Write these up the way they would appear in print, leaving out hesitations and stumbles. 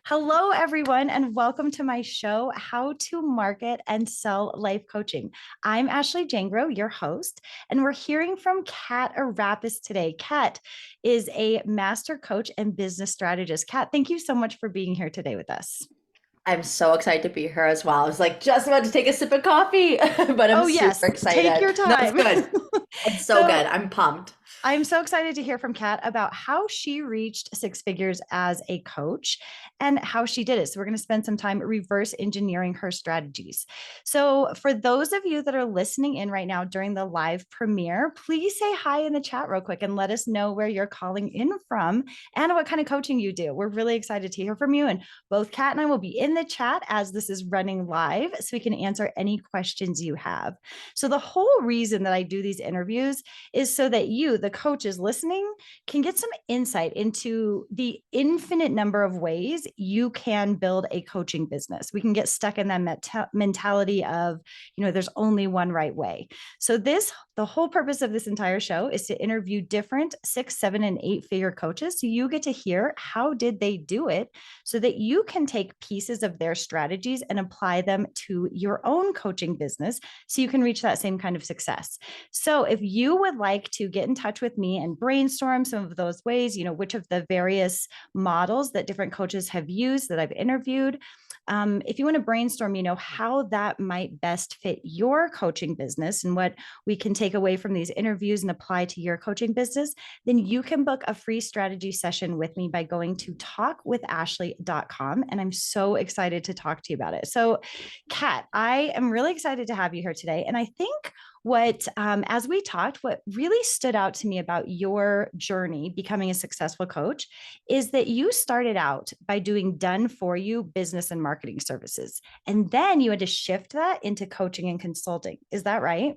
Hello, everyone, and welcome to my show, How to Market and Sell Life Coaching. I'm Ashley Jangro, your host, and we're hearing from Kat Arapis today. Kat is a master coach and business strategist. Kat, thank you so much for being here today with us. I'm so excited to be here as well. I was like just about to take a sip of coffee, but I'm Oh, super yes, take excited. your No, it's time. good. It's so So, good. I'm pumped. I'm so excited to hear from Kat about how she reached six figures as a coach and how she did it. So, we're going to spend some time reverse engineering her strategies. So, for those of you that are listening in right now during the live premiere, please say hi in the chat real quick and let us know where you're calling in from and what kind of coaching you do. We're really excited to hear from you. And both Kat and I will be in the chat as this is running live so we can answer any questions you have. So, the whole reason that I do these interviews is so that you, the coaches listening, can get some insight into the infinite number of ways you can build a coaching business. We can get stuck in that mentality of, there's only one right way. So the whole purpose of this entire show is to interview different 6, 7, and 8 figure coaches. So you get to hear how did they do it so that you can take pieces of their strategies and apply them to your own coaching business so you can reach that same kind of success. So if you would like to get in touch with me and brainstorm some of those ways, which of the various models that different coaches have used that I've interviewed, if you want to brainstorm, how that might best fit your coaching business and what we can take away from these interviews and apply to your coaching business, then you can book a free strategy session with me by going to talkwithashley.com. And I'm so excited to talk to you about it. So, Kat, I am really excited to have you here today. And I think as we talked, what really stood out to me about your journey becoming a successful coach is that you started out by doing done for you business and marketing services. And then you had to shift that into coaching and consulting. Is that right?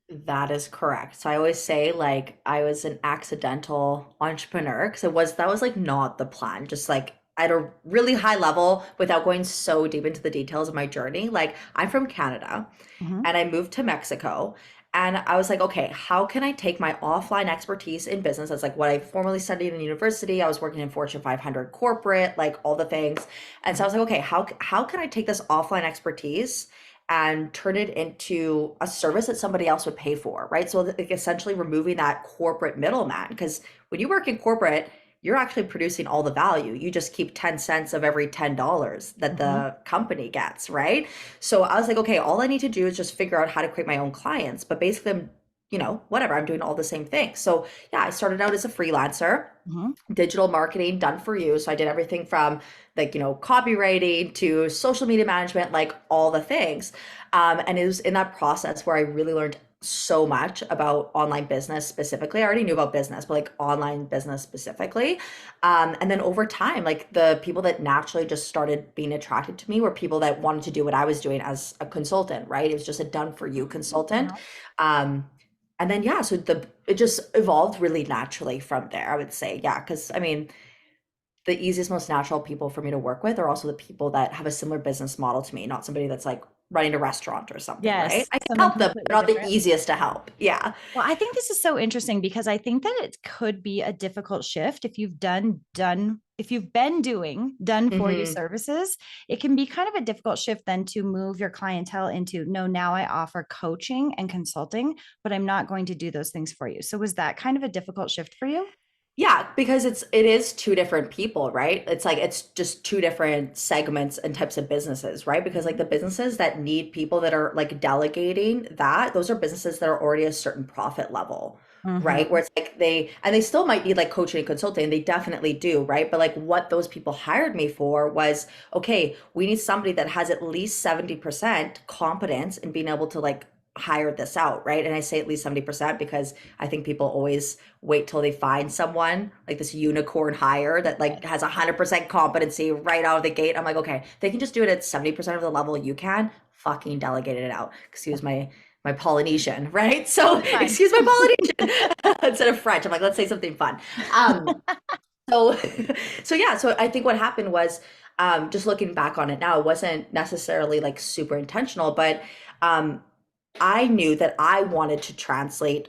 That is correct. So I always say like I was an accidental entrepreneur because that was like not the plan. Just like at a really high level without going so deep into the details of my journey. Like I'm from Canada Mm-hmm. and I moved to Mexico. And I was like, okay, how can I take my offline expertise in business? That's like what I formerly studied in university. I was working in Fortune 500 corporate, like all the things. And so I was like, okay, how can I take this offline expertise and turn it into a service that somebody else would pay for, right? So like essentially removing that corporate middleman. Because when you work in corporate, you're actually producing all the value. You just keep 10 cents of every $10 that Mm-hmm. the company gets, right? So I was like, okay, all I need to do is just figure out how to create my own clients. But basically, whatever, I'm doing all the same thing. So yeah, I started out as a freelancer, Mm-hmm. digital marketing done for you. So I did everything from like, copywriting to social media management, like all the things. And it was in that process where I really learned so much about online business specifically. I already knew about business, but like online business specifically. And then over time, like the people that naturally just started being attracted to me were people that wanted to do what I was doing as a consultant, right? It was just a done for you consultant. Uh-huh. Um, and then yeah, so it just evolved really naturally from there, I would say. Yeah, because I mean, the easiest, most natural people for me to work with are also the people that have a similar business model to me, not somebody that's like running a restaurant or something, right? Yes, I can something help them, but completely not the different. easiest to help. Yeah. Well, I think this is so interesting because I think that it could be a difficult shift if you've been doing done for you Hmm. services, it can be kind of a difficult shift then to move your clientele into no, now I offer coaching and consulting, but I'm not going to do those things for you. So was that kind of a difficult shift for you? Yeah, because it is two different people, right? It's like it's just two different segments and types of businesses, right? Because like Mhm. the businesses that need people that are like delegating that, those are businesses that are already a certain profit level, right? Where Mhm. it's like they still might need like coaching and consulting, they definitely do, right? But like what those people hired me for was, okay, we need somebody that has at least 70% competence in being able to like hire this out, right? And I say at least 70% because I think people always wait till they find someone like this unicorn hire that like has 100% competency right out of the gate. I'm like, okay, they can just do it at 70% of the level you can, fucking delegate it out. Excuse my Polynesian, right? So Totally fine. excuse my Polynesian instead of French. I'm like, let's say something fun. Um, so so yeah, so I think what happened was just looking back on it now, it wasn't necessarily like super intentional, but um I knew that I wanted to translate.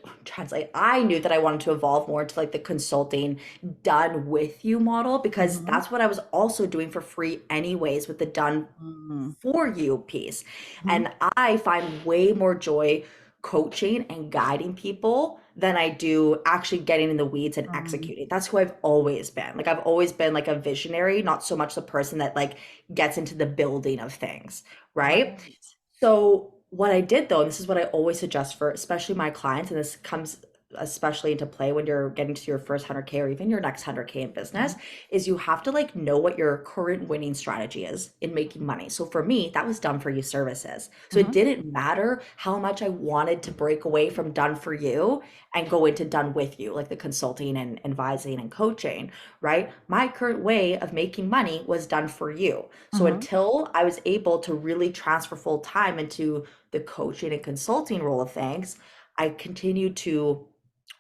I knew that I wanted to evolve more into like the consulting done with you model, because Mm-hmm. that's what I was also doing for free anyways with the done Mm-hmm. for you piece. And I find way more joy coaching and guiding people than I do actually getting in the weeds and Mm-hmm. executing. That's who I've always been. Like I've always been like a visionary, not so much the person that like gets into the building of things, right? Right. So what I did though, and this is what I always suggest for especially my clients, and this comes especially into play when you're getting to your first 100K or even your next 100K in business, Mm-hmm. is you have to like know what your current winning strategy is in making money. So for me, that was done for you services. So it Mm-hmm. didn't matter how much I wanted to break away from done for you and go into done with you, like the consulting and advising and coaching, right? My current way of making money was done for you. So Mm-hmm. until I was able to really transfer full time into the coaching and consulting role of things, I continued to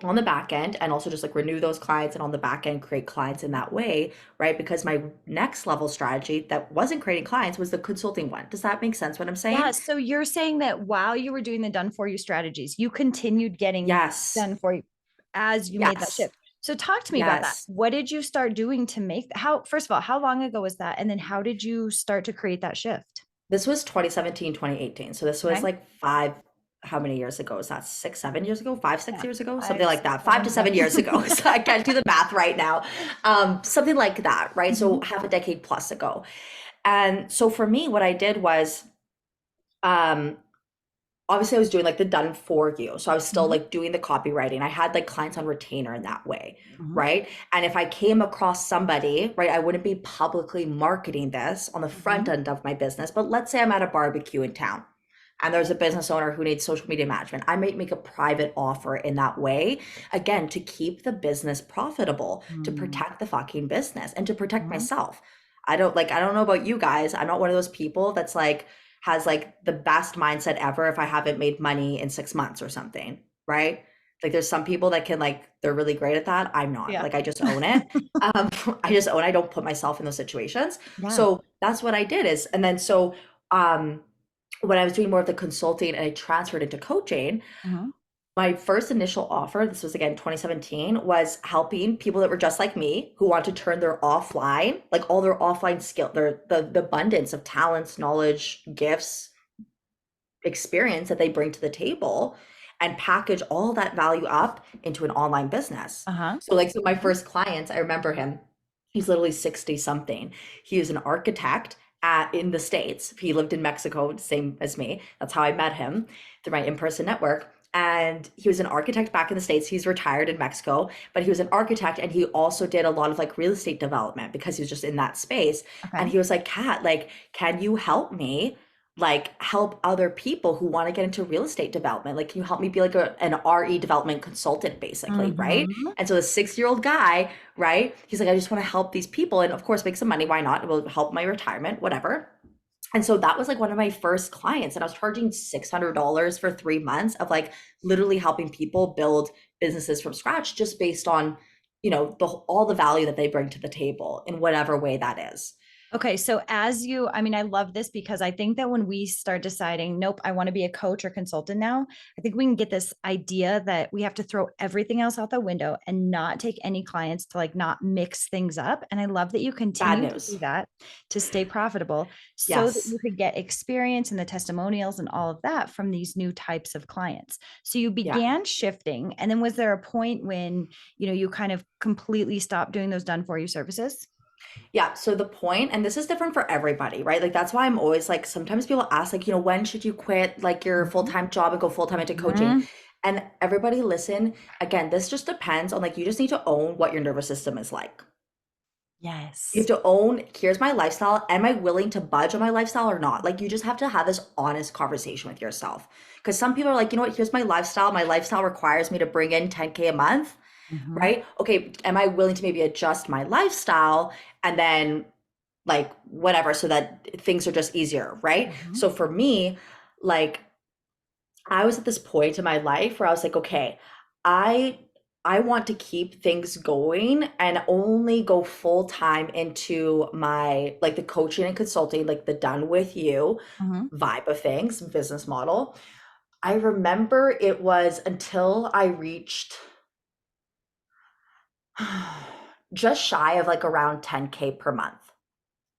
on the back end and also just like renew those clients and on the back end create clients in that way, right? Because my next level strategy that wasn't creating clients was the consulting one. Does that make sense what I'm Yeah. saying? So you're saying that while you were doing the done for you strategies, you continued getting Yes. done for you as you made that Yes. shift. So talk to me about that. Yes. What did you start doing to make how, first of all, how long ago was that? And then how did you start to create that shift? This was 2017, 2018. So this was Okay. like how many years ago is that? 6, 7 years ago? 5, 6 Yeah. years ago? Something Five, like six, that. 5 to seven. Yeah. 7 years ago. So I can't do the math right now. Something like that, right? So Mhm. half a decade plus ago. And so for me, what I did was, um, obviously I was doing like the done for you. So I was still Mhm. like doing the copywriting. I had like clients on retainer in that way, Mhm. right? And if I came across somebody, right, I wouldn't be publicly marketing this on the front Mhm. end of my business. But let's say I'm at a barbecue in town and there's a business owner who needs social media management. I might make a private offer in that way, again, to keep the business profitable, to Mhm. protect the fucking business and to protect Mhm. myself. I don't know about you guys. I'm not one of those people that's like, has like the best mindset ever if I haven't made money in 6 months or something, right? Like there's some people that can like, they're really great at that. I'm not. Yeah. Like I just own it. Um, I just own, I don't put myself in those situations. Yeah. So that's what I did is, and then so um when I was doing more of the consulting and I transferred into coaching, Mhm. my first initial offer, this was again 2017, was helping people that were just like me who want to turn their offline, like all their offline skill, the abundance of talents, knowledge, gifts, experience that they bring to the table and package all that value up into an online business. Uh-huh. So my first client, I remember him. He's literally 60 something. He was an architect in the States. He lived in Mexico, same as me. That's how I met him through my in-person network. And he was an architect back in the States. He's retired in Mexico, but he was an architect and he also did a lot of like real estate development because he was just in that space. Okay. And he was like, Kat, like, can you help me like help other people who want to get into real estate development? Like, can you help me be like an RE development consultant, basically, right? Mhm. And so the 6-year-old guy, right? He's like, I just want to help these people and of course make some money. Why not? It will help my retirement, whatever. And so that was like one of my first clients. And I was charging $600 for 3 months of like literally helping people build businesses from scratch just based on, all the value that they bring to the table in whatever way that is. Okay, so as you, I mean, I love this because I think that when we start deciding, nope, I want to be a coach or consultant now, I think we can get this idea that we have to throw everything else out the window and not take any clients to like not mix things up. And I love that you Bad continue to do news. that to stay profitable so that Yes. you could get experience and the testimonials and all of that from these new types of clients. So you Yeah. began shifting. And then was there a point when, you kind of completely stopped doing those done for you services? Yeah. So the point, and this is different for everybody, right? Like that's why I'm always like, sometimes people ask, like, when should you quit like your Mhm. full-time job and go full-time into coaching? Mhm. And everybody listen, again, this just depends on like, you just need to own what your nervous system is like. You have Yes. to own, here's my lifestyle. Am I willing to budge on my lifestyle or not? Like, you just have to have this honest conversation with yourself. Because some people are like, you know what, here's my lifestyle. My lifestyle requires me to bring in 10K a month, Mhm. right? Okay, am I willing to maybe adjust my lifestyle and then like whatever so that things are just easier, right? Mhm. So for me, like I was at this point in my life where I was like, okay, I I want to keep things going and only go full time into my like the coaching and consulting, like the done with you Mhm. vibe of things, business model. I remember it was until I reached just shy of like around 10K per month.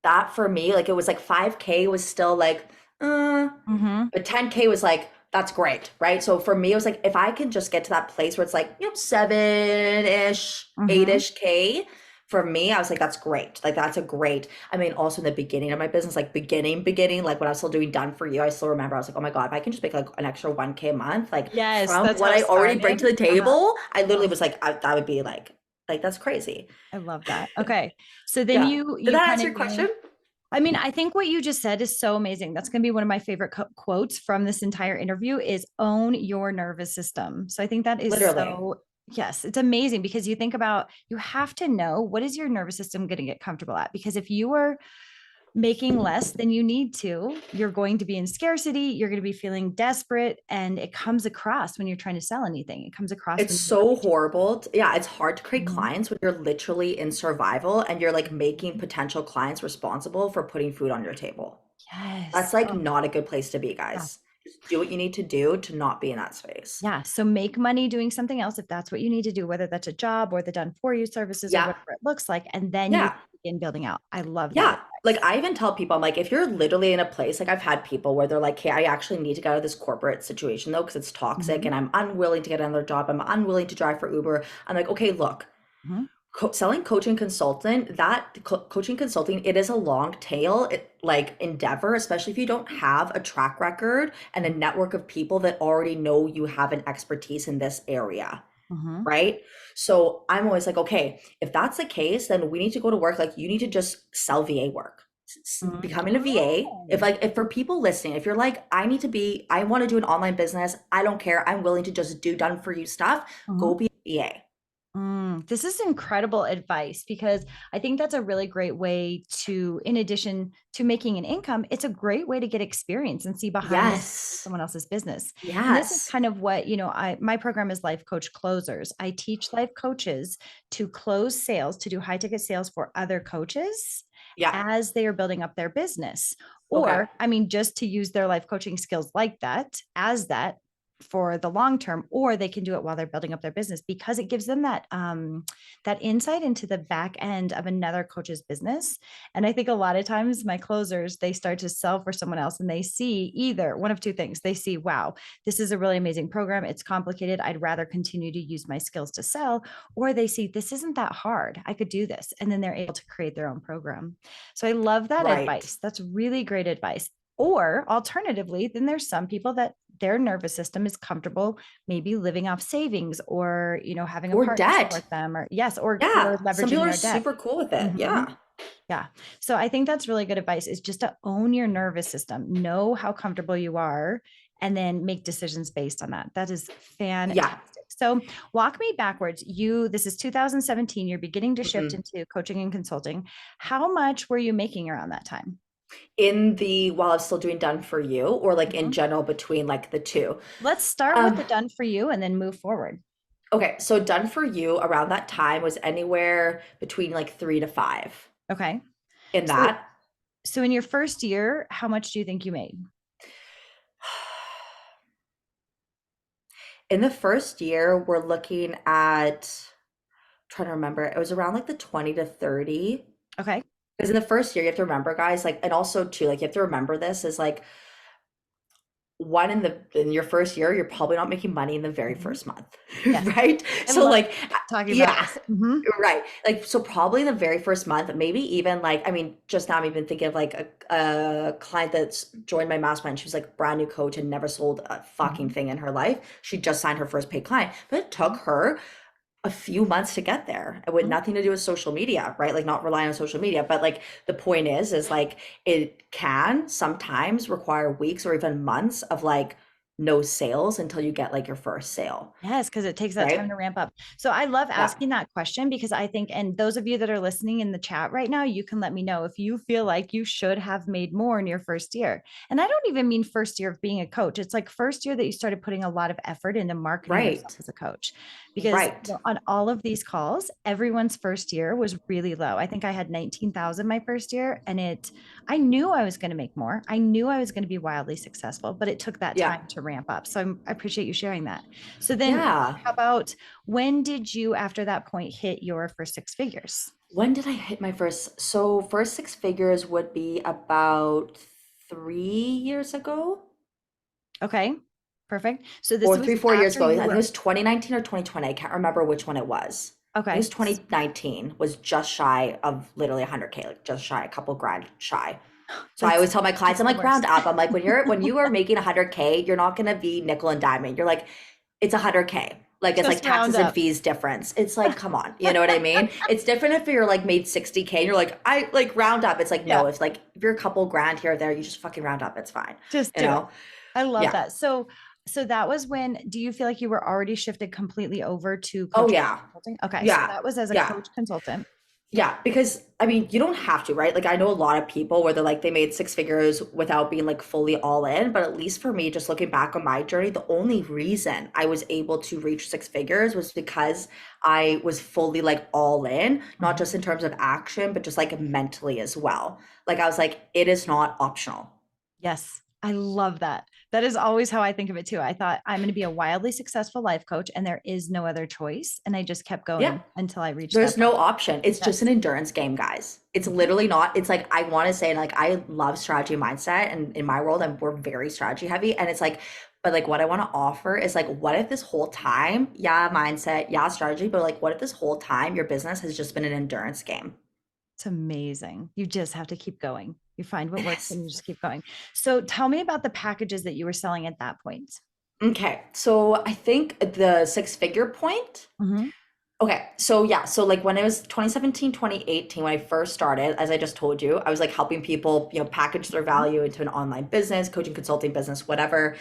That for me, like it was like 5K was still like, uh, Mm-hmm. but 10K was like, that's great, right? So for me, it was like, if I can just get to that place where it's like, 7-ish, Mm-hmm. 8-ish K, for me, I was like, that's great. Like, that's a great, I mean, also in the beginning of my business, like beginning, like when I was still doing done for you, I still remember I was like, oh my God, if I can just make like an extra 1K a month, like Yes, from that's what how it I already bring started. to the Uh-huh. table, I literally Uh-huh. was like, that would be like, that's crazy. I love that. Okay. So then Yeah. you Did you that kind answer of your knew. question? I mean, I think what you just said is so amazing. That's going to be one of my favorite quotes from this entire interview is own your nervous system. So I think that is Literally. so, yes, it's amazing because you think about, you have to know what is your nervous system going to get comfortable at? Because if you are making less than you need to, you're going to be in scarcity, you're going to be feeling desperate. And it comes across when you're trying to sell anything. It comes across It's when you're so looking to. horrible. Yeah, it's hard to create Mhm. clients when you're literally in survival and you're like making potential clients responsible for putting food on your table. That's Yes. like Oh, not a good place to be, yeah. guys. Just do what you need to do to not be in that space. Yeah. So make money doing something else if that's what you need to do, whether that's a job or the done for you services or Yeah. whatever it looks like. And then you Yeah. can begin building out. I love that Yeah. Like advice. I even tell people, I'm like, if you're literally in a place, like I've had people where they're like, hey, I actually need to get out of this corporate situation though, because it's toxic Mhm. and I'm unwilling to get another job. I'm unwilling to drive for Uber. I'm like, okay, look, Mhm. selling coaching consultant that coaching consulting it is a long tail like endeavor, especially if you don't have a track record and a Mhm. network of people that already know you have an expertise in this area, Mhm. right? So I'm always like, okay, if that's the case, then we need to go to work. Like you need to just sell VA work. Mhm. Becoming a VA, if Oh. like if for people listening, if you're like, I want to do an online business, I don't care, I'm willing to just do done for you stuff, go Mhm. be a VA. This is incredible advice because I think that's a really great way to, in addition to making an income, it's a great way to get experience and see behind the scenes of Yes. someone else's business. And this is Yes. kind of what, my program is Life Coach Closers. I teach life coaches to close sales, to do high ticket sales for other coaches Yeah. as they are building up their business. Okay. Or, I mean, just to use their life coaching skills like that, as that for the long term, or they can do it while they're building up their business because it gives them that insight into the back end of another coach's business. And I think a lot of times my closers, they start to sell for someone else and they see either one of two things. They see, wow, this is a really amazing program, it's complicated, I'd rather continue to use my skills to sell. Or they see this isn't that hard, I could do this, and then they're able to create their own program. So I love that Right. advice. That's really great advice. Or alternatively, then there's some people that their nervous system is comfortable maybe living off savings, or having a Or partner debt. support them, or yes, or Yeah. Some leveraging people are their debt. super cool with it. Mhm. Yeah. Yeah. So I think that's really good advice, is just to own your nervous system, know how comfortable you are, and then make decisions based on that. That is Yeah. fantastic. So walk me backwards. This is 2017, you're beginning to shift Mhm. into coaching and consulting. How much were you making around that time? In the while I was still doing done for you or like in Mhm. general between like the two. Let's start with Um, the done for you and then move forward. okay, so done for you around that time was anywhere between like 3 to 5 Okay. in So that. so in your first year, how much do you think you made? In the first year, we're looking at trying to remember, it was around like the 20 to 30. Okay. Because in the first year, you have to remember, guys, like, and also too, like, you have to remember this is like one in your first year, you're probably not making money in the very Mhm. first month, Yes. right? I So love like, talking about yeah, this. Mhm. right. Like, so probably in the very first month, maybe even like, I mean, just now I'm even thinking of like a client that's joined my mastermind. She was like brand new coach and never sold a fucking Mhm. thing in her life. She just signed her first paid client, but it took Mhm. her a few months to get there and with Mhm. nothing to do with social media, right? Like not relying on social media. But like the point is like it can sometimes require weeks or even months of like no sales until you get like your first sale, Yes, because it takes that time right? to ramp up. So I love Yeah, asking that question because I think, and those of you that are listening in the chat right now, you can let me know if you feel like you should have made more in your first year. And I don't even mean first year of being a coach. It's like first year that you started putting a lot of effort into marketing yourself right. as a coach. because Right. on all of these calls, everyone's first year was really low. I think I had 19,000 my first year, and I knew I was going to make more. I knew I was going to be wildly successful, but it took that Yeah. time to ramp up. So I appreciate you sharing that. So then, Yeah. how about, when did you, after that point, hit your first six figures? When did I hit my first? So first six figures would be about 3 years ago, Okay, perfect. So this or was 3, 4 years after ago. I you think it were, was 2019 or 2020. I can't remember which one it was. I think it okay. was 2019, was just shy of literally 100K, like just shy, a couple grand shy. So I That's always tell my clients, that's I'm the like, round worst. up. I'm like, when you are making 100K, you're not gonna be nickel and diamond. You're like, it's 100K. Like it's like Just round taxes and up. fees difference. It's like, come on, you know what I mean? It's different if you're like made 60K and you're like, I like round up. It's like, no, Yeah, it's like if you're a couple grand here or there, you just fucking round up. It's fine. just You do it. know? I love Yeah. that. So that was when, do you feel like you were already shifted completely over to Oh coaching yeah. and consulting? Okay, so Yeah. that was as a Yeah. coach consultant. Yeah, because I mean, you don't have to, right? Like I know a lot of people where they're like they made six figures without being like fully all in, but at least for me, just looking back on my journey, the only reason I was able to reach six figures was because I was fully like all in, not just Mhm. in terms of action, but just like mentally as well. Like I was like, it is not optional. Yes, I love that. That is always how I think of it too. I thought, I'm going to be a wildly successful life coach and there is no other choice. And I just kept Yeah. going until I reached There's that no point. option. It's just an Yes. endurance game, guys. It's Mhm. literally not. It's like I want to say, like I love strategy mindset, and in my world, we're very strategy heavy. And it's like, but like what I want to offer is like, what if this whole time, yeah, mindset, yeah, strategy, but like, what if this whole time your business has just been an endurance game? It's amazing. You just have to keep going. You find what It works is. and you just keep going. So tell me about the packages that you were selling at that point. Okay, so I think the six-figure point. Mhm. Okay, so yeah, so like when it was 2017, 2018, when I first started, as I just told you, I was like helping people, package their Mhm. value into an online business, coaching, consulting business, whatever.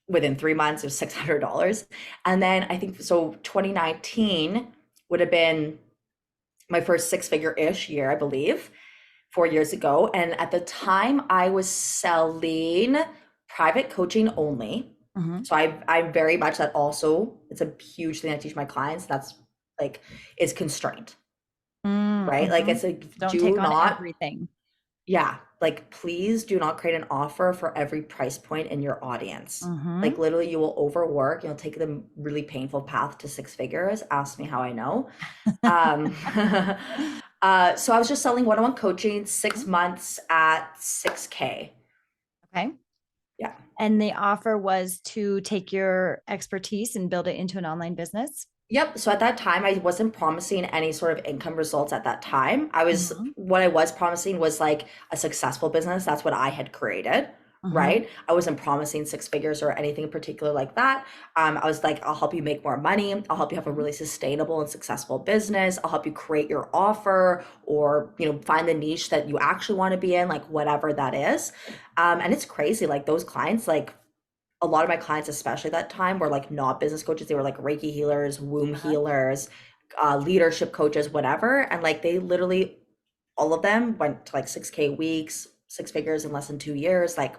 Within 3 months, it was $600. And then I think so 2019 would have been my first six-figure-ish year, I believe, 4 years ago. And at the time, I was selling private coaching only. Mhm. So I'm very much that also, it's a huge thing I teach my clients. That's like is constraint, right? Like Mhm. it's like Don't take do on not, everything. yeah, like please do not create an offer for every price point in your audience. Like Mhm. literally you will overwork, you'll take the really painful path to six figures. Ask me how I know. Um so I was just selling one-on-one coaching, 6 months at 6K. Okay. Yeah. And the offer was to take your expertise and build it into an online business. Yep. So at that time, I wasn't promising any sort of income results at that time. Mhm. What I was promising was like a successful business. That's what I had created, Mhm. right? I wasn't promising six figures or anything in particular like that. I was like, I'll help you make more money. I'll help you have a Mhm. really sustainable and successful business. I'll help you create your offer or, find the niche that you actually want to be in, like whatever that is. And it's crazy. Like those clients, like a lot of my clients, especially that time, were like not business coaches. They were like Reiki healers, womb Uh-huh. healers, leadership coaches, whatever. And like they literally, all of them went to like 6K weeks, six figures in less than 2 years, like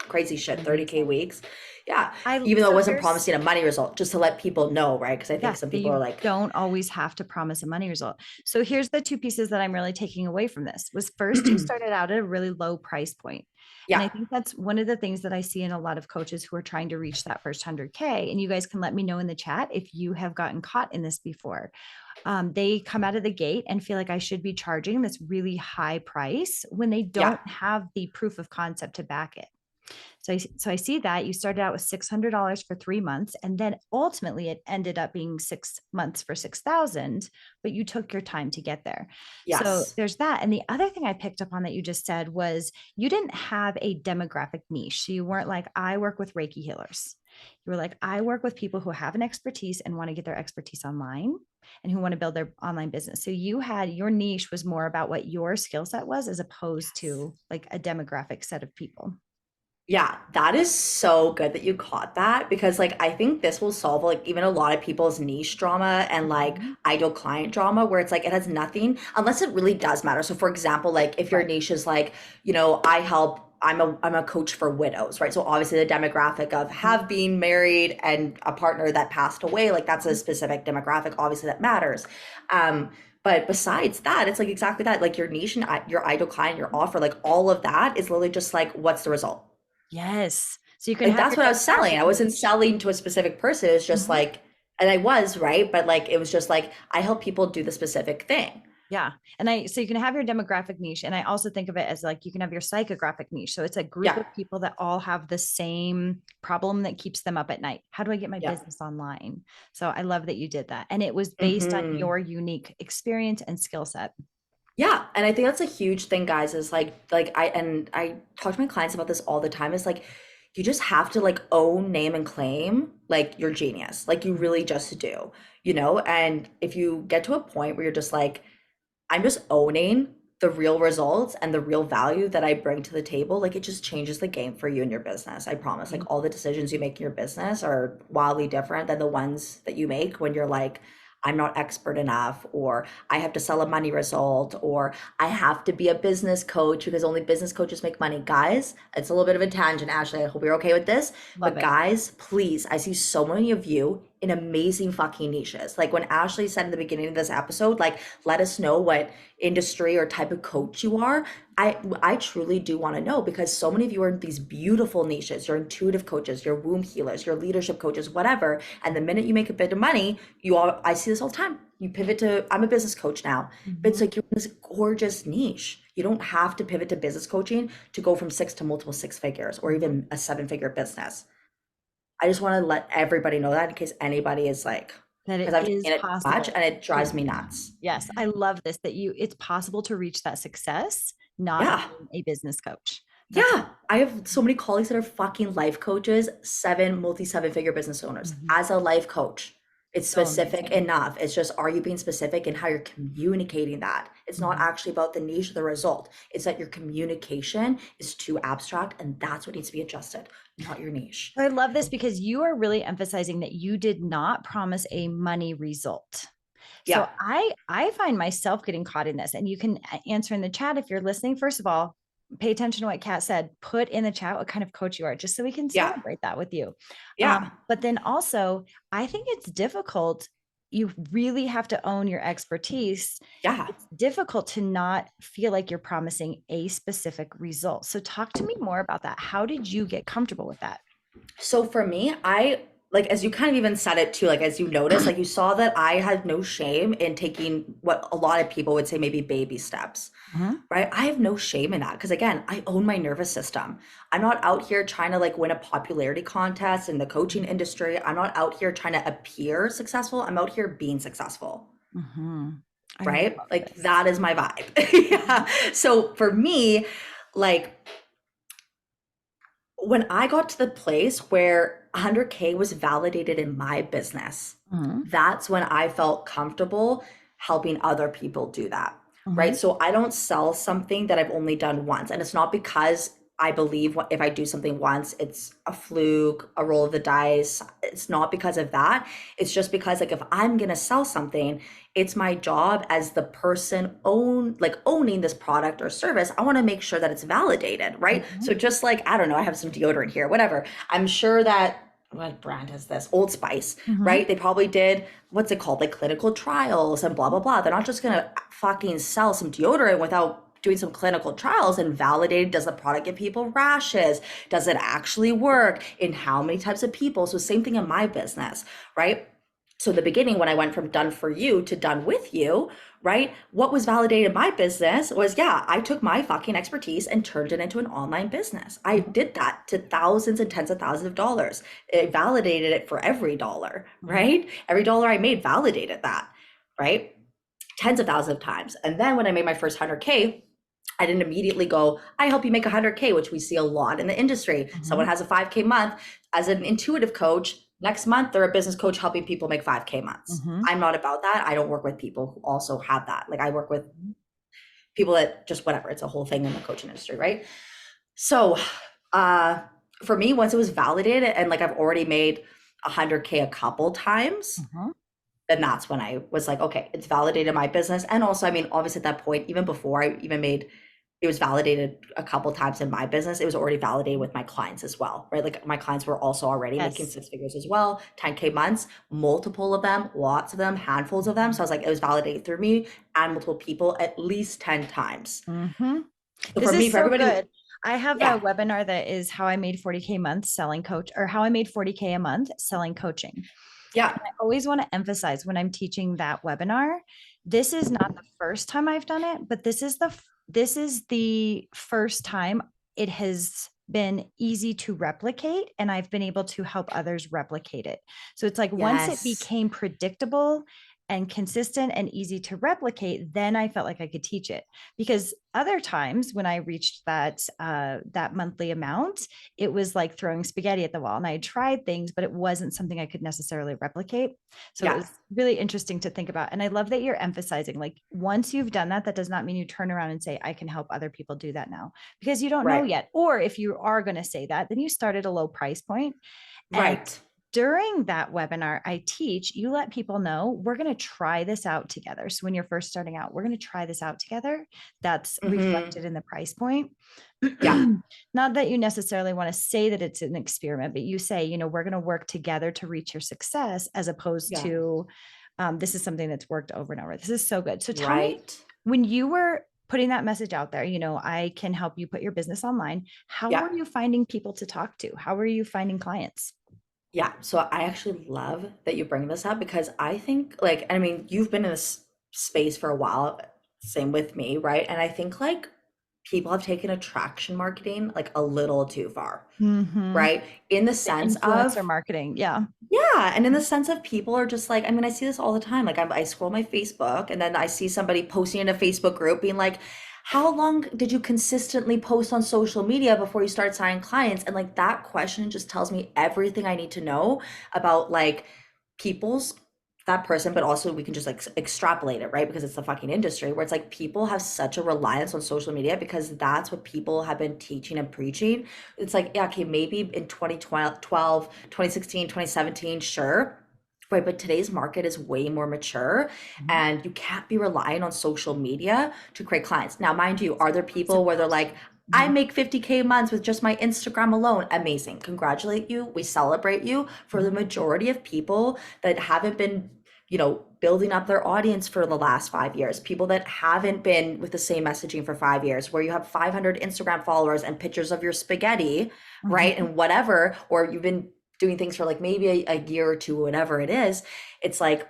crazy shit, 30K Amazing. weeks. Yeah. I Even though I so wasn't here's promising a money result, just to let people know, right? Because I think Yeah, some that people are you like, don't always have to promise a money result. So here's the two pieces that I'm really taking away from this. Was first, you started out at a really low price point. And I yeah, think that's one of the things that I see in a lot of coaches who are trying to reach that first 100K. And you guys can let me know in the chat if you have gotten caught in this before. They come out of the gate and feel like I should be charging this really high price when they yeah, don't have the proof of concept to back it. So I see that you started out with $600 for 3 months, and then ultimately it ended up being 6 months for 6,000, but you took your time to get there. So yes, there's that. And the other thing I picked up on that you just said was you didn't have a demographic niche. So you weren't like, I work with Reiki healers. You were like, I work with people who have an expertise and want to get their expertise online and who want to build their online business. So you had your niche was more about what your skill set was as opposed yes. to like a demographic set of people. Yeah, that is so good that you caught that because like I think this will solve like even a lot of people's niche drama and like Mhm. ideal client drama where it's like it has nothing unless it really does matter. So for example, like if your Right. niche is like, I help I'm a coach for widows, right? So obviously the demographic of have been married and a partner that passed away, like that's a specific demographic, obviously that matters. Um, but besides that, it's like exactly that, like your niche and your ideal client, your offer, like all of that is literally just like, what's the result? Yes. So you can Like have that's your what I was selling. demographic I wasn't niche. selling to a specific person. It was just Mhm. like, and I was, right? But like it was just like I help people do the specific thing. Yeah. So you can have your demographic niche. And I also think of it as like you can have your psychographic niche. So it's a group Yeah. of people that all have the same problem that keeps them up at night. How do I get my Yeah. business online? So I love that you did that. And it was based on Hmm. your unique experience and skill set. Yeah, and I think that's a huge thing, guys, is I talk to my clients about this all the time, is like you just have to like own, name, and claim like your genius. Like you really just do, you know? And if you get to a point where you're just like, I'm just owning the real results and the real value that I bring to the table, like it just changes the game for you and your business. I promise. Like all the decisions you make in your business are wildly different than the ones that you make when you're like, I'm not expert enough, or I have to sell a money result, or I have to be a business coach because only business coaches make money. Guys, it's a little bit of a tangent, Ashley. I hope you're okay with this. Love But it. guys, please, I see so many of you in amazing fucking niches. Like when Ashley said in the beginning of this episode, like, let us know what industry or type of coach you are. I truly do want to know, because so many of you are in these beautiful niches. You're intuitive coaches, you're womb healers, you're leadership coaches, whatever. And the minute you make a bit of money, you all, I see this all the time. You pivot to, I'm a business coach now. But it's Mhm. like you're in this gorgeous niche. You don't have to pivot to business coaching to go from six to multiple six figures or Mhm. even a seven-figure business. I just want to let everybody know that in case anybody is like, That it because I've is seen it too much possible. and it To drives me nuts. Yes, I love this that it's possible to reach that success not Yeah. being a business coach. That's Yeah. I have so many colleagues that are fucking life coaches, seven figure business owners Mhm. as a life coach. It's So specific amazing. enough. It's just, are you being specific in how you're communicating that? It's not Mhm. actually about the niche or the result. It's that your communication is too abstract, and that's what needs to be adjusted, not your niche. I love this because you are really emphasizing that you did not promise a money result. So Yeah. I find myself getting caught in this, and you can answer in the chat if you're listening. First of all, pay attention to what Kat said. Put in the chat what kind of coach you are, just so we can Yeah. celebrate that with you. Yeah. But then also, I think it's difficult. You really have to own your expertise. Yeah. It's difficult to not feel like you're promising a specific result. So talk to me more about that. How did you get comfortable with that? So for me, I like, as you kind of even said it too, like as you noticed, like you saw that I had no shame in taking what a lot of people would say maybe baby steps, Mhm. right? I have no shame in that because again, I own my nervous system. I'm not out here trying to like win a popularity contest in the coaching industry. I'm not out here trying to appear successful. I'm out here being successful, Mhm. I right? love Like this. that is my vibe. Mhm. Yeah. So for me, like when I got to the place where 100K was validated in my business, Mhm. that's when I felt comfortable helping other people do that. Right. Mhm. So I don't sell something that I've only done once. And it's not because I believe if I do something once, it's a fluke, a roll of the dice. It's not because of that. It's just because, like, if I'm going to sell something, it's my job as the person owning this product or service. I want to make sure that it's validated, right? So Mhm. just like, I don't know, I have some deodorant here, whatever. I'm sure that, what brand is this? Old Spice, Mhm. right? They probably did, what's it called? Like clinical trials and blah, blah, blah. They're not just going to fucking sell some deodorant without doing some clinical trials and validating, does the product give people rashes? Does it actually work? In how many types of people? So same thing in my business, right? So the beginning, when I went from done for you to done with you, right? What was validated in my business was, yeah, I took my fucking expertise and turned it into an online business. I Mhm. did that to thousands and tens of thousands of dollars. It validated it for every dollar, Mhm. right? Every dollar I made validated that, right? Tens of thousands of times. And then when I made my first 100K, I didn't immediately go, I help you make 100K, which we see a lot in the industry. Someone Mhm. has a 5K month. As an intuitive coach, next month they're a business coach helping people make 5K months. Mhm. I'm not about that. I don't work with people who also have that. Like I work with people that just whatever, it's a whole thing in the coaching industry, right? So uh for me, once it was validated and like I've already made 100K a couple times, Mhm. then that's when I was like, okay, it's validated my business. And also, I mean, obviously at that point, even before I even made it was validated a couple times in my business. It was already validated with my clients as well, right? Like my clients were also already making Yes. 6 figures as well, 10K months, multiple of them, lots of them, handfuls of them. So I was like, it was validated through me and multiple people at least 10 times. Mm-hmm. So This for me, is for so everybody, good. I have a yeah, webinar that is how I made 40K a month selling coach, or how I made 40K a month selling coaching. yeah, I always want to emphasize when I'm teaching that webinar, this is not the first time I've done it, but this is the first time it has been easy to replicate, and I've been able to help others replicate it. So it's like once it yes, became predictable and consistent and easy to replicate, then I felt like I could teach it. Because other times when I reached that monthly amount, it was like throwing spaghetti at the wall, and I had tried things, but it wasn't something I could necessarily replicate. So it yeah, was really interesting to think about. And I love that you're emphasizing, like, once you've done that, that does not mean you turn around and say, I can help other people do that now, because you don't know right, yet. Or if you are going to say that, then you start at a low price point. And right. during that webinar, I teach, you let people know we're going to try this out together. So when you're first starting out, we're going to try this out together. That's Hmm. reflected in the price point. Yeah, Not that you necessarily want to say that it's an experiment, but you say, we're going to work together to reach your success, as opposed yeah, to this is something that's worked over and over. This is so good. So tell me, right. when you were putting that message out there, I can help you put your business online. How Yeah. were you finding people to talk to? How were you finding clients? Yeah, so I actually love that you bring this up because I think like, I mean, you've been in this space for a while, same with me, right? And I think like people have taken attraction marketing like a little too far, Mm-hmm. right? In the The sense influencer of, marketing. Yeah. yeah, and in the sense of people are just like, I mean, I see this all the time. Like I scroll my Facebook and then I see somebody posting in a Facebook group being like, how long did you consistently post on social media before you start signing clients? And like that question just tells me everything I need to know about like people's that person, but also we can just like extrapolate it, right? Because it's the fucking industry where it's like people have such a reliance on social media because that's what people have been teaching and preaching. It's like, yeah, okay, maybe in 2012, 2016, 2017, sure. Right, but today's market is way more mature Mhm. and you can't be relying on social media to create clients. Now, mind you, are there Lots of people where they're posts. like, I Mhm. make 50K months with just my Instagram alone? Amazing. Congratulate you. We celebrate you. For the Mhm. majority of people that haven't been, building up their audience for the last 5 years, people that haven't been with the same messaging for 5 years, where you have 500 Instagram followers and pictures of your spaghetti, right? Mhm. And whatever, or you've been doing things for like maybe a year or two, whatever it is, it's like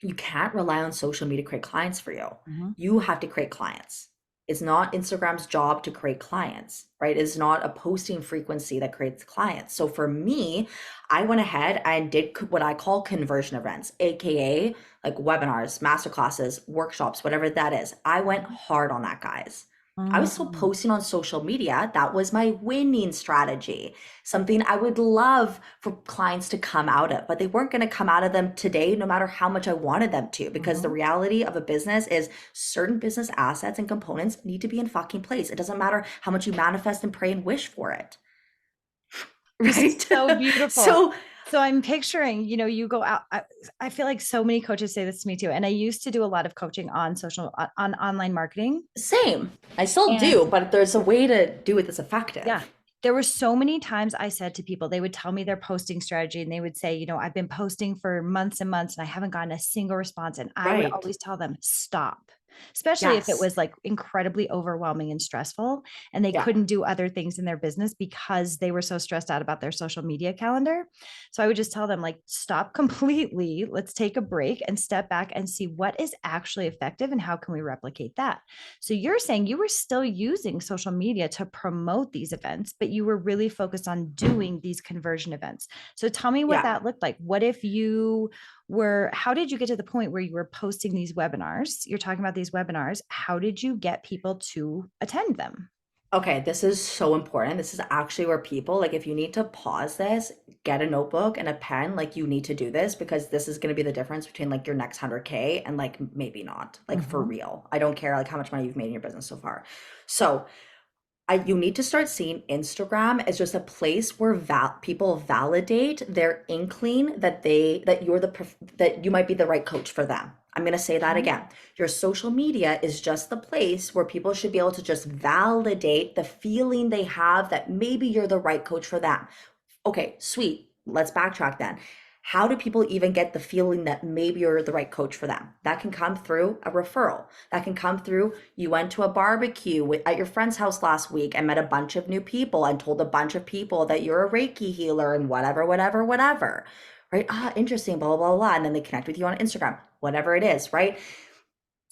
you can't rely on social media to create clients for you. Mhm. You have to create clients. It's not Instagram's job to create clients, right? It's not a posting frequency that creates clients. So for me, I went ahead and did what I call conversion events, AKA like webinars, masterclasses, workshops, whatever that is. I went hard on that, guys. I was still Mhm. posting on social media. That was my winning strategy, something I would love for clients to come out of, but they weren't going to come out of them today, no matter how much I wanted them to, because the Mhm. reality of a business is certain business assets and components need to be in fucking place. It doesn't matter how much you manifest and pray and wish for it, This is right? so beautiful. So, So I'm picturing, you go out. I feel like so many coaches say this to me too. And I used to do a lot of coaching on on online marketing. same. I still And do, but there's a way to do it that's yeah, effective. there were so many times I said to people, they would tell me their posting strategy, and they would say, I've been posting for months and months and I haven't gotten a single response. And I would Right. always tell them, stop, especially if it Yes. was like incredibly overwhelming and stressful, and they Yeah. couldn't do other things in their business because they were so stressed out about their social media calendar. So I would just tell them, like, stop completely. Let's take a break and step back and see what is actually effective and how can we replicate that. So you're saying you were still using social media to promote these events, but you were really focused on doing these conversion events. So tell me what Yeah. that looked like. How did you get to the point where you were posting these webinars? You're talking about these webinars. How did you get people to attend them? Okay, this is so important. This is actually where people, like, if you need to pause this, get a notebook and a pen, like, you need to do this because this is going to be the difference between like your next 100K and like maybe not, like, for Mm-hmm. real. I don't care like how much money you've made in your business so far. So, you need to start seeing Instagram as just a place where people validate their inkling that that you might be the right coach for them, I'm going to say that Mhm. again. Your social media is just the place where people should be able to just validate the feeling they have that maybe you're the right coach for them. Okay, sweet. Let's backtrack then. How do people even get the feeling that maybe you're the right coach for them? That can come through a referral. That can come through you went to a barbecue at your friend's house last week and met a bunch of new people and told a bunch of people that you're a Reiki healer and whatever, whatever, whatever. Right? Ah, interesting, blah, blah, blah, blah. And then they connect with you on Instagram, whatever it is, right?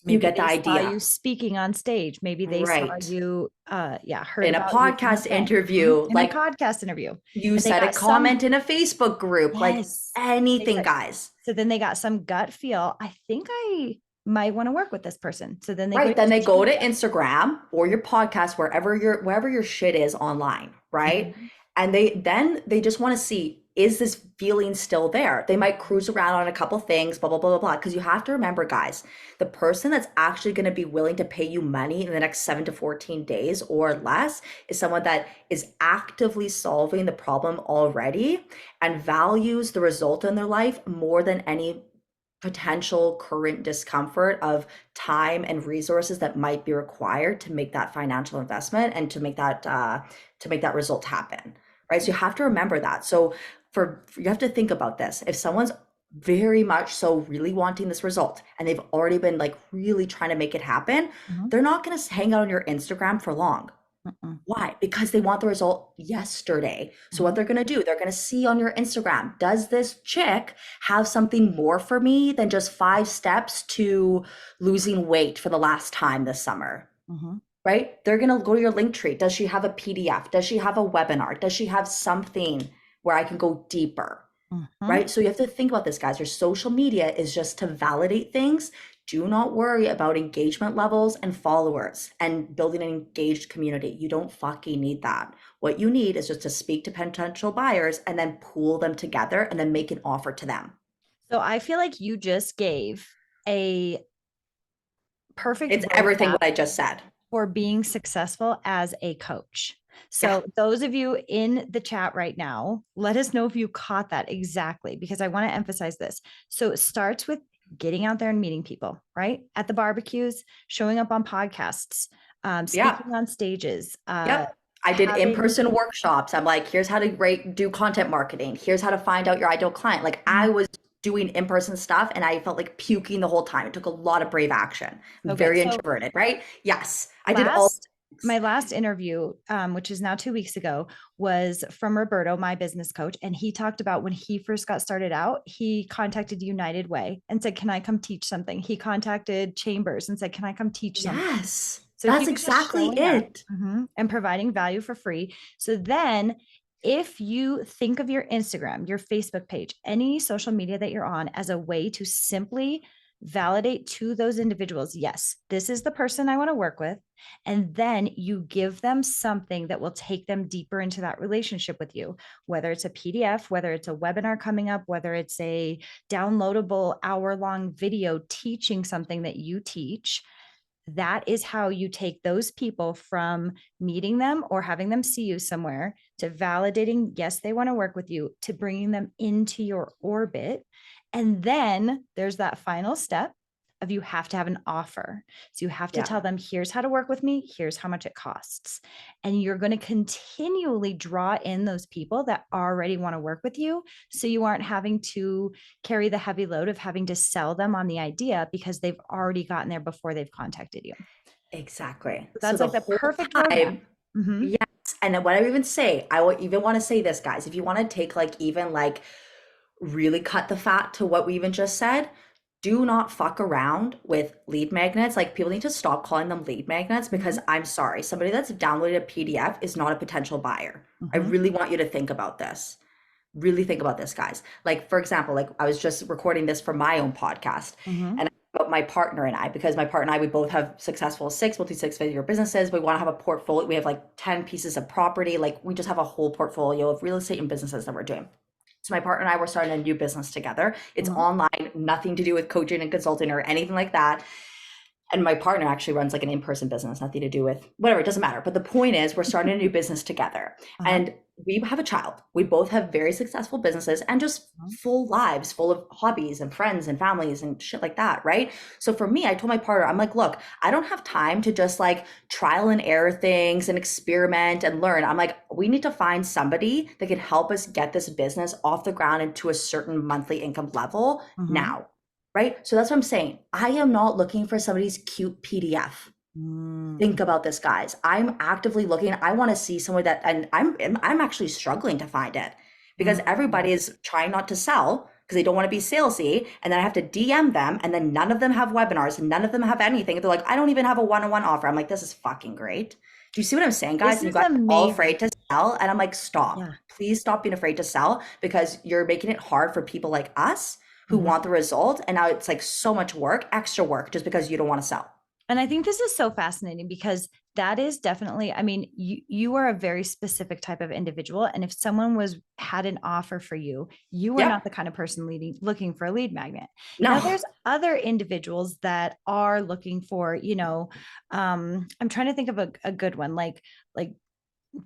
You Maybe get the they saw idea. you speaking on stage. Maybe they saw Right. you, yeah, heard In a about you from a podcast friend. Mhm. interview, In a like podcast interview, you and they said a got some. comment in a Facebook group, like Yes, they anything, said. guys. So then they got some gut feel. I think I might want to work with this person. So then they go Right. to your Then they social go to media. Instagram or your podcast, wherever your shit is online, right? Mhm. And they just want to see, is this feeling still there? They might cruise around on a couple things, blah, blah, blah, blah, blah. Because you have to remember, guys, the person that's actually going to be willing to pay you money in the next 7 to 14 days or less is someone that is actively solving the problem already and values the result in their life more than any potential current discomfort of time and resources that might be required to make that financial investment and to make that result happen, right? So you have to remember that. So for you have to think about this. If someone's very much so really wanting this result and they've already been like really trying to make it happen, Mhm. they're not going to hang out on your Instagram for long. Mhm. Why? Because they want the result yesterday. So what Mhm. they're going to do, they're going to see on your Instagram, does this chick have something more for me than just 5 steps to losing weight for the last time this summer? Mhm. Right? They're going to go to your link tree. Does she have a PDF? Does she have a webinar? Does she have something where I can go deeper? Mhm. Right? So you have to think about this, guys. Your social media is just to validate things. Do not worry about engagement levels and followers and building an engaged community. You don't fucking need that. What you need is just to speak to potential buyers and then pool them together and then make an offer to them. So I feel like you just gave a perfect It's everything roadmap what I just said. for being successful as a coach. Yeah. So, those of you in the chat right now, let us know if you caught that exactly, because I want to emphasize this. So, it starts with getting out there and meeting people, right? At the barbecues, showing up on podcasts, Yeah. speaking on stages, Yep. I did having. in-person workshops. I'm like, here's how to do content marketing. Here's how to find out your ideal client. Like I was doing in-person stuff and I felt like puking the whole time. It took a lot of brave action. I'm So good. very So, introverted, right? Yes. I did all last things. my last interview, which is now 2 weeks ago, was from Roberto, my business coach, and he talked about when he first got started out, he contacted United Way and said, "Can I come teach something?" He contacted Chambers and said, "Can I come teach something?" Yes. So he That's was just exactly showing up, it. and providing value for free. So then, if you think of your Instagram, your Facebook page, any social media that you're on as a way to simply validate to those individuals, yes, this is the person I want to work with. And then you give them something that will take them deeper into that relationship with you, whether it's a PDF, whether it's a webinar coming up, whether it's a downloadable hour-long video teaching something that you teach. That is how you take those people from meeting them or having them see you somewhere to validating, yes, they want to work with you, to bringing them into your orbit. And then there's that final step of you have to have an offer. So you have to Yeah. tell them, here's how to work with me, here's how much it costs. And you're going to continually draw in those people that already want to work with you. So you aren't having to carry the heavy load of having to sell them on the idea because they've already gotten there before they've contacted you. Exactly. So So that's the like the whole perfect roadmap. time, Mm-hmm. yes. And then what I would even say, I would even want to say this, guys, if you want to take like even like really cut the fat to what we even just said, do not fuck around with lead magnets. Like people need to stop calling them lead magnets Mm-hmm. because I'm sorry, somebody that's downloaded a PDF is not a potential buyer. I Mm-hmm. really want you to think about this. Really think about this, guys. Like, for example, like I was just recording this for my own podcast Mm-hmm. and about my partner and I, because my partner and I, we both have successful multi-six-figure businesses. We want to have a portfolio. We have like 10 pieces of property. Like we just have a whole portfolio of real estate and businesses that we're doing. So my partner and I were starting a new business together. It's Mm-hmm. online, nothing to do with coaching and consulting or anything like that. And my partner actually runs like an in-person business, nothing to do with whatever, it doesn't matter. But the point is, we're starting a new business together. Uh-huh. And we have a child. We both have very successful businesses and just Mhm. full lives, full of hobbies and friends and families and shit like that, right? So for me, I told my partner, I'm like, look, I don't have time to just like trial and error things and experiment and learn. I'm like, we need to find somebody that can help us get this business off the ground into a certain monthly income level Mhm. now, right? So that's what I'm saying. I am not looking for somebody's cute PDF. Mm. Think about this, guys. I'm actively looking. I want to see someone that, and I'm actually struggling to find it because Mm. everybody is trying not to sell because they don't want to be salesy, and then I have to DM them, and then none of them have webinars, and none of them have anything. They're like, I don't even have a one-on-one offer. I'm like, this is fucking great. Do you see what I'm saying, guys? This And you is guys are all afraid amazing. to sell, and I'm like, stop. Yeah. Please stop being afraid to sell because you're making it hard for people like us who Mhm. want the result, and now it's like so much work, extra work, just because you don't want to sell. And I think this is so fascinating because that is definitely, I mean, you are a very specific type of individual. And if someone was had an offer for you, you are not Yep. the kind of person looking for a lead magnet. Now No. there's other individuals that are looking for, I'm trying to think of a good one, like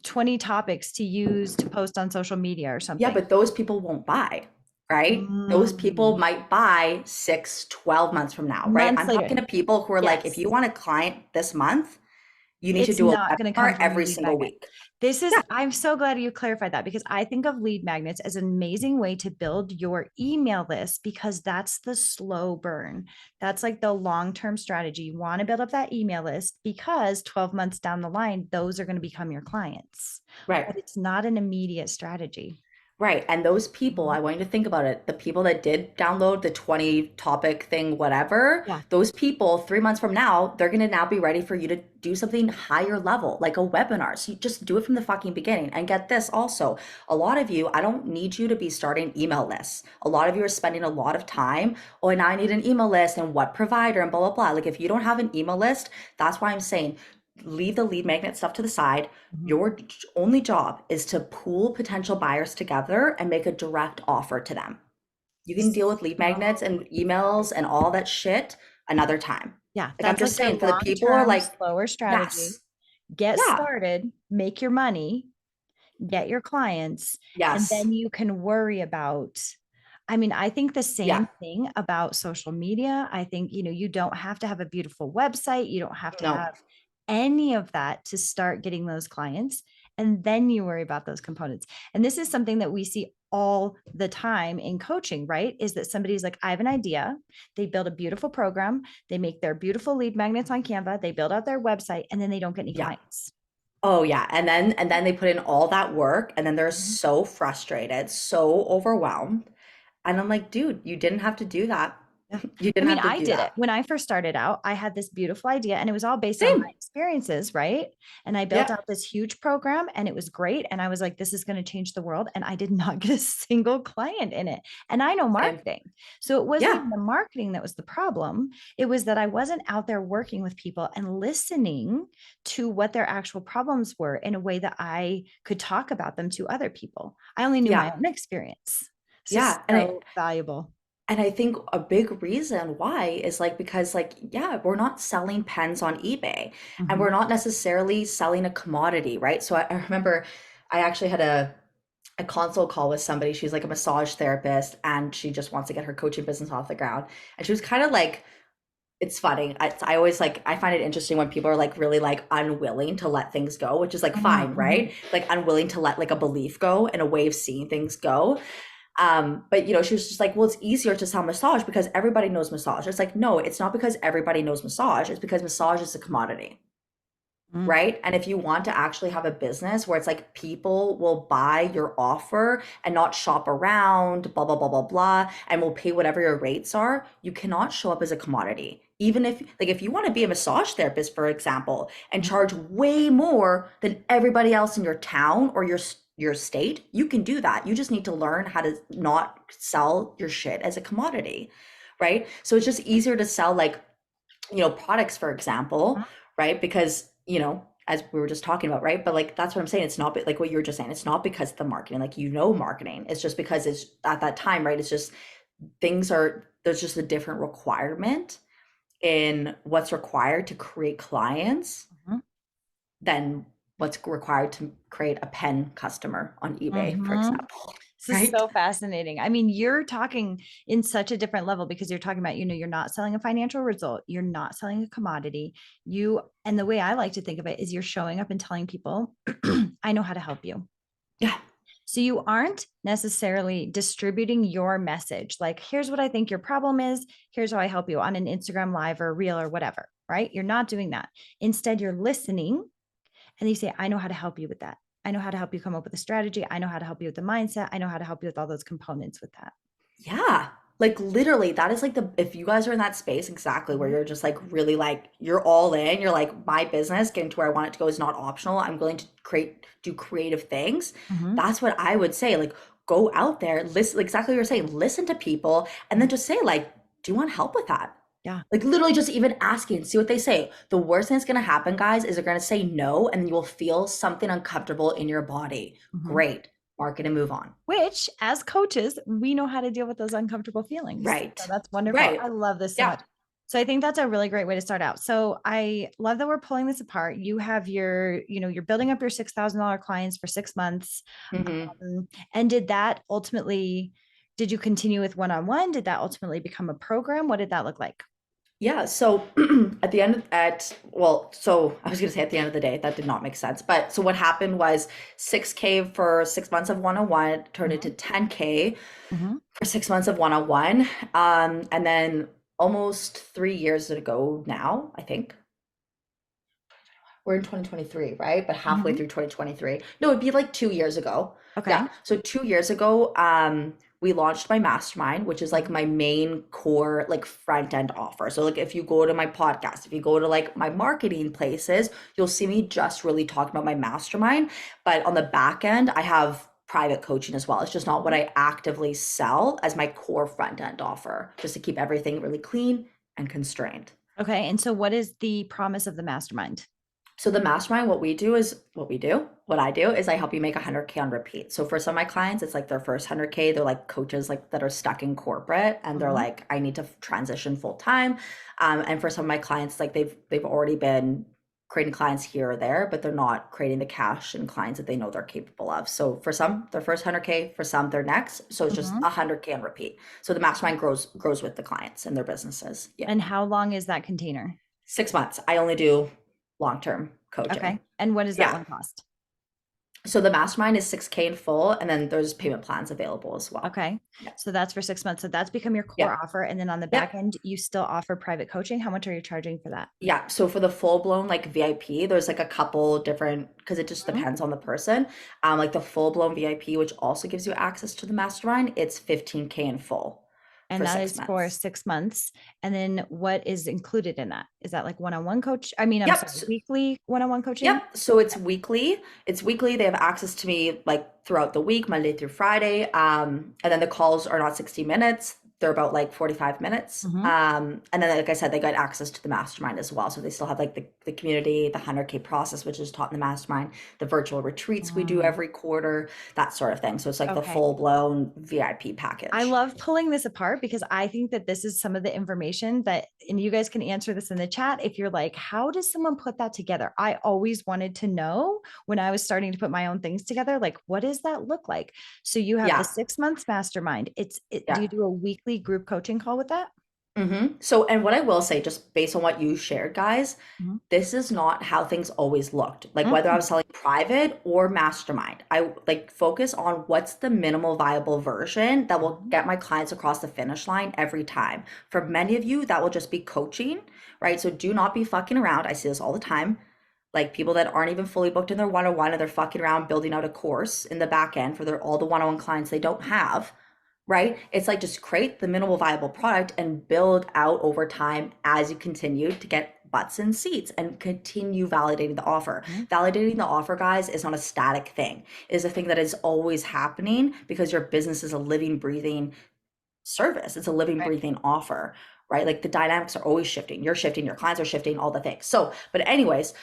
20 topics to use to post on social media or Yeah, something. but those people won't buy, right? Those people Mm. might buy 6, 12 months from now, right? Months I'm talking later. to people who are like, if you Yes. want a client this month, you need to It's do a not going to come webinar from your every lead single magnet. week. This is, Yeah, I'm so glad you clarified that because I think of lead magnets as an amazing way to build your email list because that's the slow burn. That's like the long term strategy. You want to build up that email list because 12 months down the line, those are going to become your clients, right. but it's not an immediate strategy. Right. And those people, Mhm. I want you to think about it. The people that did download the 20 topic thing, whatever, Yeah. those people 3 months from now, they're going to now be ready for you to do something higher level, like a webinar. So you just do it from the fucking beginning. And get this also, a lot of you, I don't need you to be starting email lists. A lot of you are spending a lot of time, oh, and I need an email list and what provider and blah, blah, blah. Like if you don't have an email list, that's why I'm saying leave the lead magnet stuff to the side. Mhm. Your only job is to pool potential buyers together and make a direct offer to them. You can deal with lead magnets So and emails and all that shit another time. yeah, Like I'm that's just like the saying for the long people who are term, like, slower strategy. yes, Get yeah, started, make your money, get your clients, and yes, then you can worry about. I mean, I think the yeah, same thing about social media. I think, you don't have to have a beautiful website. You don't have to no, have any of that to start getting those clients. And then you worry about those components. And this is something that we see all the time in coaching, right? Is that somebody's like, I have an idea. They build a beautiful program. They make their beautiful lead magnets on Canva. They build out their website and then they don't get any yeah. clients. Oh yeah. And then they put in all that work and then they're Mhm. so frustrated, so overwhelmed. And I'm like, dude, you didn't have to do that. Yeah. You I didn't mean, have to I do did it that. when I first started out. I had this beautiful idea and it was all based on my Same. experiences, right? And I built Yeah. out this huge program and it was great. And I was like, this is going to change the world. And I did not get a single client in it. And I know Same. marketing. So it wasn't Yeah. even the marketing that was the problem. It was that I wasn't out there working with people and listening to what their actual problems were in a way that I could talk about them to other people. I only knew my Yeah. own experience. So Yeah. so valuable. And I think a big reason why is like because like yeah, we're not selling pens on eBay and we're Mhm. not necessarily selling a commodity, right? So I remember I actually had a consult call with somebody. She's like a massage therapist and she just wants to get her coaching business off the ground. And she was kind of like it's funny. I always like I find it interesting when people are like really like unwilling to let things go, which is like fine, right? Mhm. Like unwilling to let like a belief go and a way of seeing things go. But she was just like, well, it's easier to sell massage because everybody knows massage. It's like, no, it's not because everybody knows massage. It's because massage is a commodity, Mhm. right? And if you want to actually have a business where it's like people will buy your offer and not shop around, blah, blah, blah, blah, blah, and will pay whatever your rates are, you cannot show up as a commodity. Even if, like, if you want to be a massage therapist, for example, and Mhm. charge way more than everybody else in your town or your state, you can do that. You just need to learn how to not sell your shit as a commodity, right? So it's just easier to sell like products, for example, right? Because, as we were just talking about, right? But like that's what I'm saying. It's not like what you were just saying. It's not because of the marketing, like marketing. It's just because it's at that time, right? It's just there's just a different requirement in what's required to create clients Mhm. than what's required to create a pen customer on eBay, for Mhm. example, This is right? so fascinating. I mean, you're talking in such a different level because you're talking about, you're not selling a financial result, you're not selling a commodity. And the way I like to think of it is you're showing up and telling people, I know how to help you. Yeah. So you aren't necessarily distributing your message. Like, here's what I think your problem is. Here's how I help you on an Instagram live or reel or whatever, right? You're not doing that. Instead, you're listening and you say, I know how to help you with that. I know how to help you come up with a strategy. I know how to help you with the mindset. I know how to help you with all those components with that. Yeah. Like literally, that is like if you guys are in that space exactly where Mhm. you're just like really like you're all in, you're like my business getting to where I want it to go is not optional. I'm willing to do creative things. Mhm. That's what I would say. Like go out there, listen exactly what you're saying, listen to people, and then Mhm. just say like, do you want help with that? Yeah. Like literally just even asking, see what they say. The worst thing that's gonna happen, guys, is they're gonna say no, and you will feel something uncomfortable in your body. Mhm. Great. Mark it and move on. Which, as coaches, we know how to deal with those uncomfortable feelings. So Right. that's wonderful. Right. I love this so Yeah. much. So I think that's a really great way to start out. So I love that we're pulling this apart. You have you're building up your $6,000 clients for 6 months. Hmm. And did you continue with one-on-one? Did that ultimately become a program? What did that look like? Yeah, so at the end of at well, so I was gonna say at the end of the day, that did not make sense. But so what happened was 6K for 6 months of one-on-one turned into Mhm. 10K Mhm. for 6 months of one-on-one. And then almost 3 years ago now, I think. We're in 2023, right? But halfway Mhm. through 2023. No, it'd be like 2 years ago. Okay. Yeah. So 2 years ago, we launched my mastermind, which is like Mhm. my main core, like front end offer. So like if you go to my podcast, if you go to like my marketing places, you'll see me just really talking about my mastermind. But on the back end, I have private coaching as well. It's just not what I actively sell as my core front end offer, just to keep everything really clean and constrained. Okay. And so what is the promise of the mastermind? So the mastermind, what I do is I help you make 100K on repeat. So for some of my clients, it's like their first 100K. They're like coaches like that are stuck in corporate and they're Mhm. like, I need to transition full time. And for some of my clients, like they've already been creating clients here or there, but they're not creating the cash and clients that they know they're capable of. So for some, their first 100K, for some, their next. So it's just Mhm. 100K on repeat. So the mastermind grows with the clients and their businesses. Yeah. And how long is that container? 6 months. I only do long-term coaching. Okay. And what does that Yeah. one cost? So the mastermind is 6K in full, and then there's payment plans available as well. Okay. Yeah. So that's for 6 months. So that's become your core Yep. offer. And then on the back Yep. end, you still offer private coaching. How much are you charging for that? Yeah. So for the full blown like VIP, there's like a couple different because it just Mhm. depends on the person. Like the full blown VIP, which also gives you access to the mastermind, it's 15K in full And for that six is for months. 6 months. And then what is included in that? Is that like one-on-one coach? I mean, I'm Yep. sorry, weekly one-on-one coaching? Yep. So it's weekly. It's weekly. They have access to me like throughout the week, Monday through Friday. And then the calls are not 60 minutes. They're about like 45 minutes. Mhm. And then, like I said, they got access to the mastermind as well. So they still have like the community, the 100K process, which is taught in the mastermind, the virtual retreats we do Mm, every quarter, that sort of thing. So it's like the okay. full blown VIP I package. love pulling this apart because I think that this is some of the information that, and you guys can answer this in the chat if you're like, how does someone put that together? I always wanted to know when I was starting to put my own things together, like, what does that look like? So you have the Yeah. 6 months mastermind. Do Yeah. you do a weekly group coaching call with that? So, and what I will say, just based on what you shared, guys, Mhm. this is not how things always looked. Like whether I Mm, was selling private or mastermind, I like focus on what's the minimal viable version that will mhm, get my clients across the finish line every time. For many of you, that will just be coaching, right? So do not be fucking around. I see this all the time. Like people that aren't even fully booked in their one-on-one and they're fucking around building out a course in the back end for all the one-on-one clients they don't have, right? It's like just create the minimal viable product and build out over time as you continue to get butts and seats and continue validating the offer. mhm. Validating the offer, guys, is not a static thing. It is a thing that is always happening because your business is a living, breathing service. It's a living, Right. breathing offer, right? Like the dynamics are always shifting. You're shifting, your clients are shifting, all the things. So, but anyways,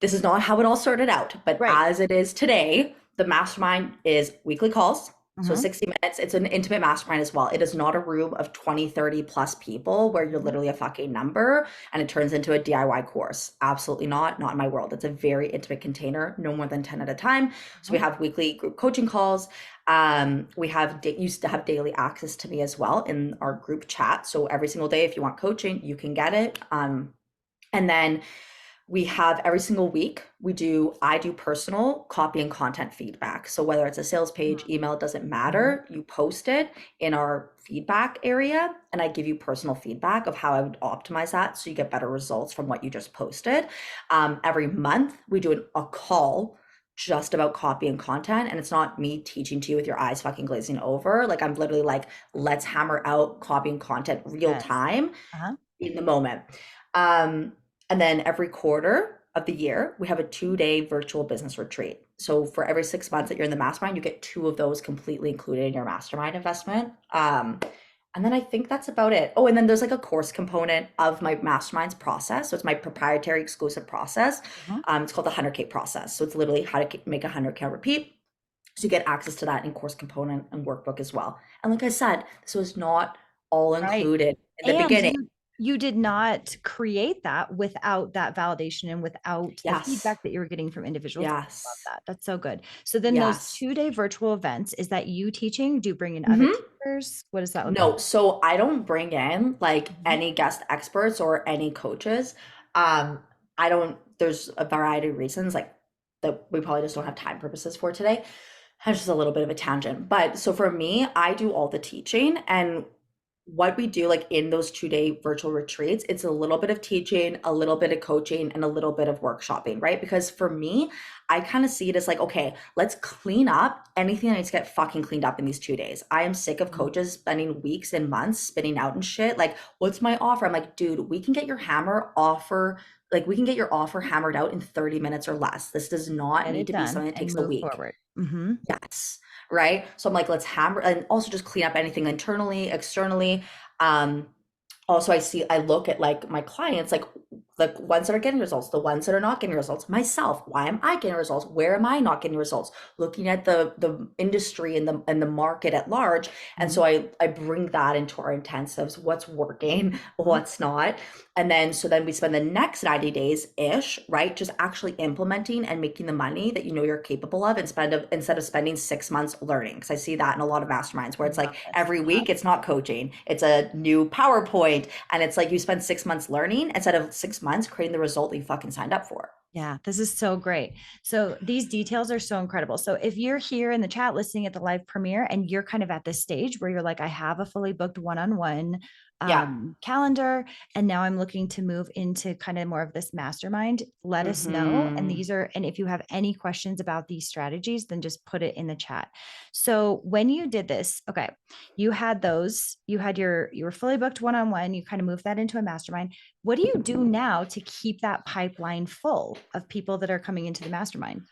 this is not how it all started out. But Right. as it is today, the mastermind is weekly calls. So Mhm. 60 minutes, it's an intimate mastermind as well. It is not a room of 20, 30 plus people where you're Mhm. literally a fucking number and it turns into a DIY course. Absolutely not. Not in my world. It's a very intimate container, no more than 10 at a time. So we Mhm. have weekly group coaching calls. We have used to have daily access to me as well in our group chat. So every single day, if you want coaching, you can get it. And then we have every single week I do personal copy and content feedback. So whether it's a sales page, email, it doesn't Mhm. matter, you post it in our feedback area and I give you personal feedback of how I would optimize that so you get better results from what you just posted. Every month we do a call just about copy and content, and it's not me teaching to you with your eyes fucking glazing over. Like I'm literally like, let's hammer out copy and content real Yes. time Uh-huh. in the moment. Um, and then every quarter of the year, we have a 2-day virtual business retreat. So for every 6 months that you're in the mastermind, you get 2 of those completely included in your mastermind investment. And then I think that's about it. Oh, and then there's like a course component of my mastermind's process. So it's my proprietary exclusive process. Mhm. It's called the 100K process. So it's literally how to make a 100K repeat. So you get access to that in course component and workbook as well. And like I said, this was not all Right. included in the And beginning. you did not create that without that validation and without the Yes. feedback that you were getting from individuals. I love Yes. that. That's so good. So then those Yes. 2-day virtual events, is that you teaching? Do you bring in other Hmm. teachers? What does that look like? No, so I don't bring in like Mhm. any guest experts or any coaches. I don't, there's a variety of reasons like that we probably just don't have time purposes for today. That's just a little bit of a tangent. But so for me, I do all the teaching and what we do like in those 2-day virtual retreats, it's a little bit of teaching, a little bit of coaching, and a little bit of workshopping, right? Because for me, I kind of see it as like, okay, let's clean up anything that needs to get fucking cleaned up in these 2 days. I am sick of Mhm. coaches spending weeks and months spinning out and shit. Like, what's my offer? I'm like, dude, we can get your hammer offer, like we can get your offer hammered out in 30 minutes or less. This does not Get need it to be done something that and takes a move week. forward. Hmm. Yes. Right. So I'm like, let's hammer and also just clean up anything internally, externally. Um, Also I look at like my clients, like the ones that are getting results, the ones that are not getting results, myself, why am I getting results? Where am I not getting results? Looking at the industry and the market at large. And Hmm. so I bring that into our intensives, what's working, Hmm. what's not. And then so then we spend the next 90 days ish, right? Just actually implementing and making the money that you know you're capable of instead of spending 6 months learning. Because I see that in a lot of masterminds where I it's like love this. every week it's not coaching, it's a new PowerPoint. And it's like you spend 6 months learning instead of 6 months creating the result that you fucking signed up for. Yeah, this is so great. So these details are so incredible. So if you're here in the chat listening at the live premiere and you're kind of at this stage where you're like, I have a fully booked one-on-one Yeah. calendar, and now I'm looking to move into kind of more of this mastermind, let us know. And Mm-hmm. and if you have any questions about these strategies, then just put it in the chat. So when you did this, okay, you had you were fully booked one-on-one, you kind of moved that into a mastermind. What do you do now to keep that pipeline full of people that are coming into the mastermind?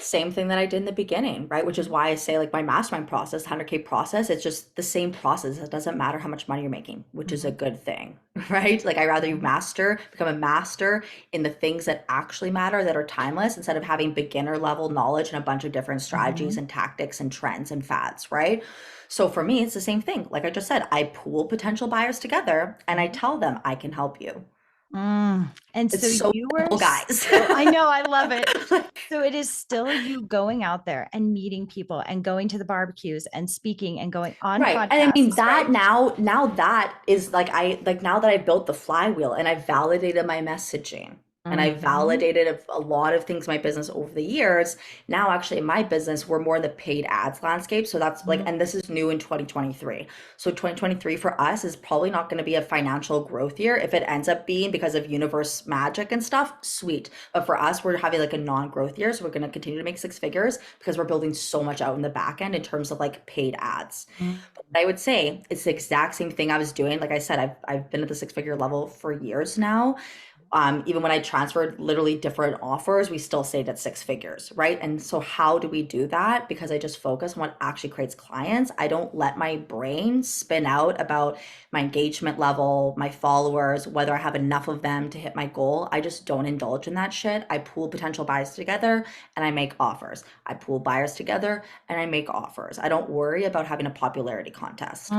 Same thing that I did in the beginning, right? Which is Mhm. why I say like my mastermind process, 100K process, it's just the same process. It doesn't matter how much money you're making, which is a Mhm. good thing, right? Like I rather you Mhm. become a master in the things that actually matter that are timeless instead of having beginner level knowledge and a bunch of different strategies Mhm. and tactics and trends and fads, right? So for me, it's the same thing. Like I just said, I pool potential buyers together and I Mhm. tell them I can help you. And It's so so you were simple, guys. still, I know, I love it. So it is still you going out there and meeting people and going to the barbecues and speaking and going on Right. And I mean podcasts, that right? now that is like now that I built the flywheel and I validated my messaging and I Mhm. validated a lot of things in my business over the years. Now actually in my business we're more in the paid ads landscape. So that's like Mhm. and this is new in 2023. So 2023 for us is probably not going to be a financial growth year. If it ends up being because of universe magic and stuff, sweet. But for us we're having like a non-growth year. So we're going to continue to make 6 figures because we're building so much out in the back end in terms of like paid ads. Mhm. I would say it's the exact same thing I was doing. Like I said, I've been at the 6 figure level for years now. Even when I transferred literally different offers, we still stayed at six figures, right? And so how do we do that? Because I just focus on what actually creates clients. I don't let my brain spin out about my engagement level, my followers, whether I have enough of them to hit my goal. I just don't indulge in that shit. I pool potential buyers together and I make offers. I pool buyers together and I make offers. I don't worry about having a popularity contest.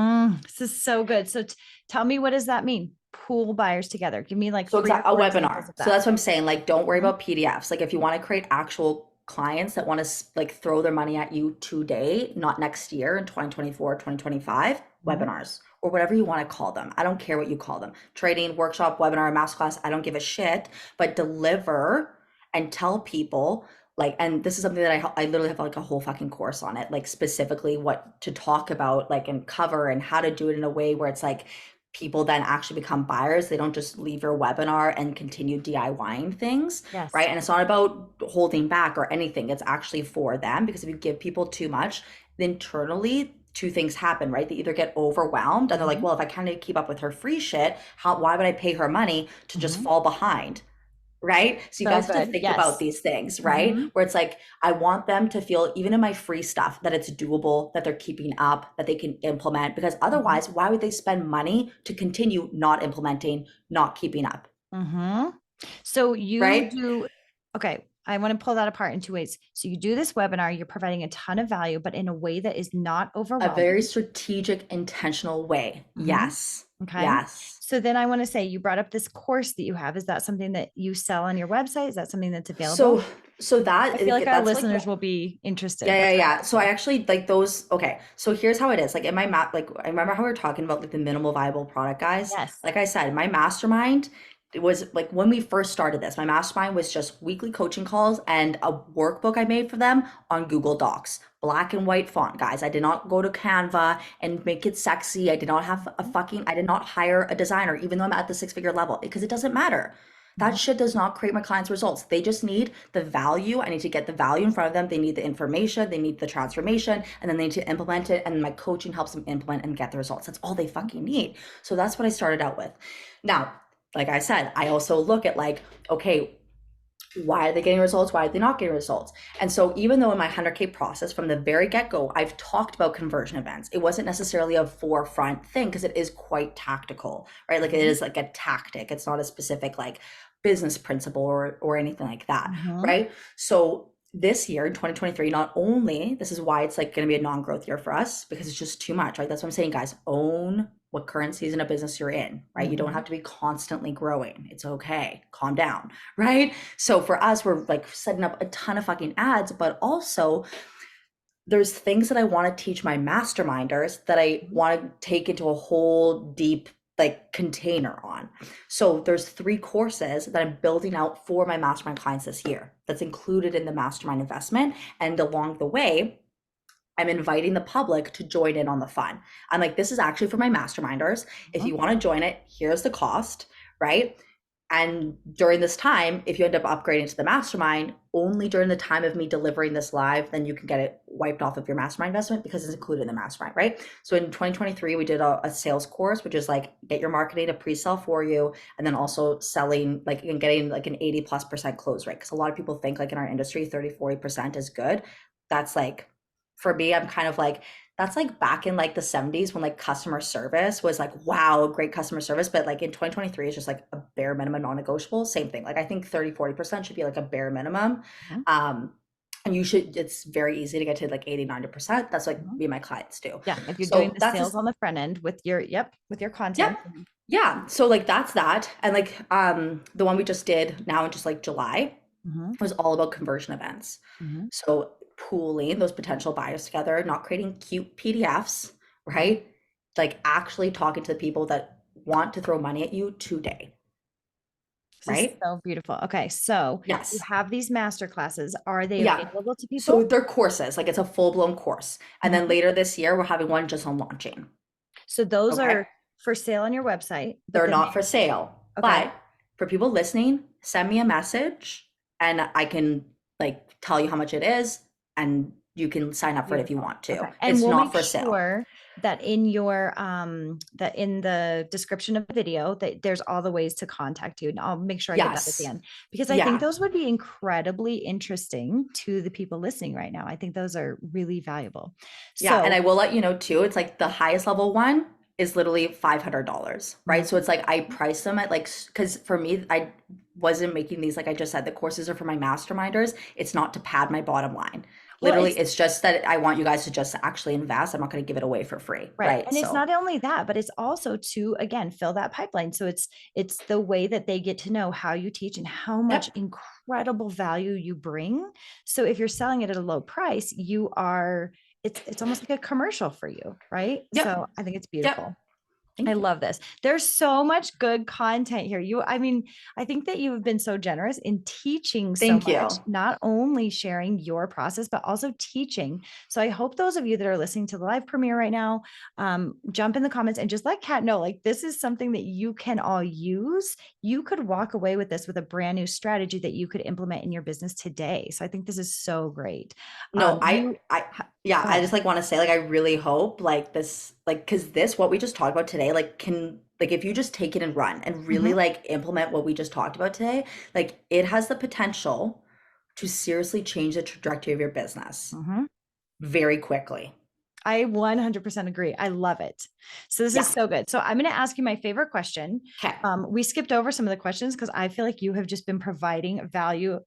This is so good. So tell me, what does that mean? Pool buyers together. Give me like So three or a four examples webinar. of So that. that's what I'm saying. Like, don't worry Mhm. about PDFs. Like, if you want to create actual clients that want to like throw their money at you today, not next year in 2024, 2025, Mhm. webinars or whatever you want to call them. I don't care what you call them. Trading, workshop, webinar, masterclass. I don't give a shit, but deliver and tell people like, and this is something that I literally have like a whole fucking course on it, like specifically what to talk about, like, and cover and how to do it in a way where it's like people then actually become buyers. They don't just leave your webinar and continue DIYing things, Yes. right? And it's not about holding back or anything. It's actually for them, because if you give people too much, internally two things happen, right? They either get overwhelmed and they're like, Mhm. well, if I can't keep up with her free shit, why would I pay her money to just Mhm. fall behind? Right? So you So guys have to good. think about Yes. these things, right? Mhm. Where it's like, I want them to feel, even in my free stuff, that it's doable, that they're keeping up, that they can implement. Because Mhm. otherwise, why would they spend money to continue not implementing, not keeping up? Mhm. So you Right? do, okay, I want to pull that apart in two ways. So you do this webinar, you're providing a ton of value, but in a way that is not A very overwhelming. strategic, intentional way. Mhm. Yes. Okay. Yes. So then I want to say, you brought up this course that you have. Is that something that you sell on your website? Is that something that's available? So, so I feel like our that's like listeners will be interested. yeah, That's yeah, why I'm yeah. So I asking. actually like those. Okay. So here's how it is. Like in my like I remember how we were talking about like the minimal viable product guys. Yes. Like I said, my mastermind, it was like when we first started this, my mastermind was just weekly coaching calls and a workbook I made for them on Google Docs. Black and white font, guys. I did not go to Canva and make it sexy. I did not hire a designer, even though I'm at the six-figure level, because it doesn't matter. That Mhm. shit does not create my clients' results. They just need the value. I need to get the value in front of them. They need the information, they need the transformation, and then they need to implement it. And my coaching helps them implement and get the results. That's all they fucking need. So that's what I started out with. Now, like I said, I also look at like, okay, why are they getting results? Why are they not getting results? And so, even though in my 100K process from the very get go, I've talked about conversion events, it wasn't necessarily a forefront thing because it is quite tactical, right? Like it Mhm. is like a tactic. It's not a specific like business principle or anything like that, Mhm. right? So, this year in 2023, not only this is why it's like going to be a non-growth year for us because it's just too much, right? That's what I'm saying, guys. Own what current season of business you're in, right? You don't Mhm. have to be constantly growing. It's okay. Calm down, right? So for us, we're like setting up a ton of fucking ads, but also there's things that I want to teach my masterminders that I Mhm. want to take into a whole deep like container on. So there's three courses that I'm building out for my mastermind clients this year. That's included in the mastermind investment. And along the way, I'm inviting the public to join in on the fun. I'm like, this is actually for my masterminders. If Mhm. you want to join it, here's the cost, right? And during this time, if you end up upgrading to the mastermind, only during the time of me delivering this live, then you can get it wiped off of your mastermind investment because it's included in the mastermind, right? So in 2023, we did a sales course, which is like get your marketing to pre-sell for you, and then also selling like and getting like an 80+% close rate. Because a lot of people think like in our industry, 30-40% is good. That's like for me, I'm kind of like, that's like back in like the 70s when like customer service was like, wow, great customer service. But like in 2023, it's just like a bare minimum non-negotiable. Same thing. Like I think 30-40% should be like a bare minimum. Mhm. Um, and it's very easy to get to like 80-90%. That's like Mhm. me and my clients do. Yeah, if you're doing So the that's sales just, on the front end with your, yep, with your yep. content. Yeah. So like that's that. And like the one we just did now in just like July Mhm. was all about conversion events. Mhm. So pooling those potential buyers together, not creating cute PDFs, Mhm. right? Like actually talking to the people that want to throw money at you today, This is right? so beautiful. Okay, so you Yes. have these master classes. Are they Yeah. available to So people? they're courses, like it's a full-blown course. And then Mhm. later this year, we're having one just on launching. So those Okay. are for sale on your website, but They're then not for sale. okay. But for people listening, send me a message and I can like tell you how much it is and you can sign up for it if you Beautiful. want to. Okay. And It's we'll not make for sale. sure that in your that in the description of the video that there's all the ways to contact you. And I'll make sure I get that at the Yes. end because I think Yeah. those would be incredibly interesting to the people listening right now. I think those are really valuable. Yeah, and So, I will let you know too, it's like the highest level one is literally $500, right? So it's like I price them at like, because for me, I wasn't making these, like I just said, the courses are for my masterminders. It's not to pad my bottom line. well, Literally, it's it's just that I want you guys to just actually invest. I'm not going to give it away for free, right. right? And it's So, not only that, but it's also to again fill that pipeline. So it's the way that they get to know how you teach and how much yep, incredible value you bring. So if you're selling it at a low price, you are it's almost like a commercial for you, right? yep, So I think it's yep. beautiful. I Thank you. love this. There's so much good content here. I mean, I think that you have been so generous in teaching so Thank much, you. not only sharing your process, but also teaching. So I hope those of you that are listening to the live premiere right now, jump in the comments and just let Kat know, like, this is something that you can all use. You could walk away with this with a brand new strategy that you could implement in your business today. So I think this is so great. No, You, yeah, go I ahead. just like want to say, like, I really hope like this, like, because this, what we just talked about today, like, can, like, if you just take it and run and really Mhm, like implement what we just talked about today, like, it has the potential to seriously change the trajectory of your business mhm. very quickly. I 100% agree. I love it. So this is Yeah. so good. So I'm going to ask you my favorite question. Okay. We skipped over some of the questions because I feel like you have just been providing value,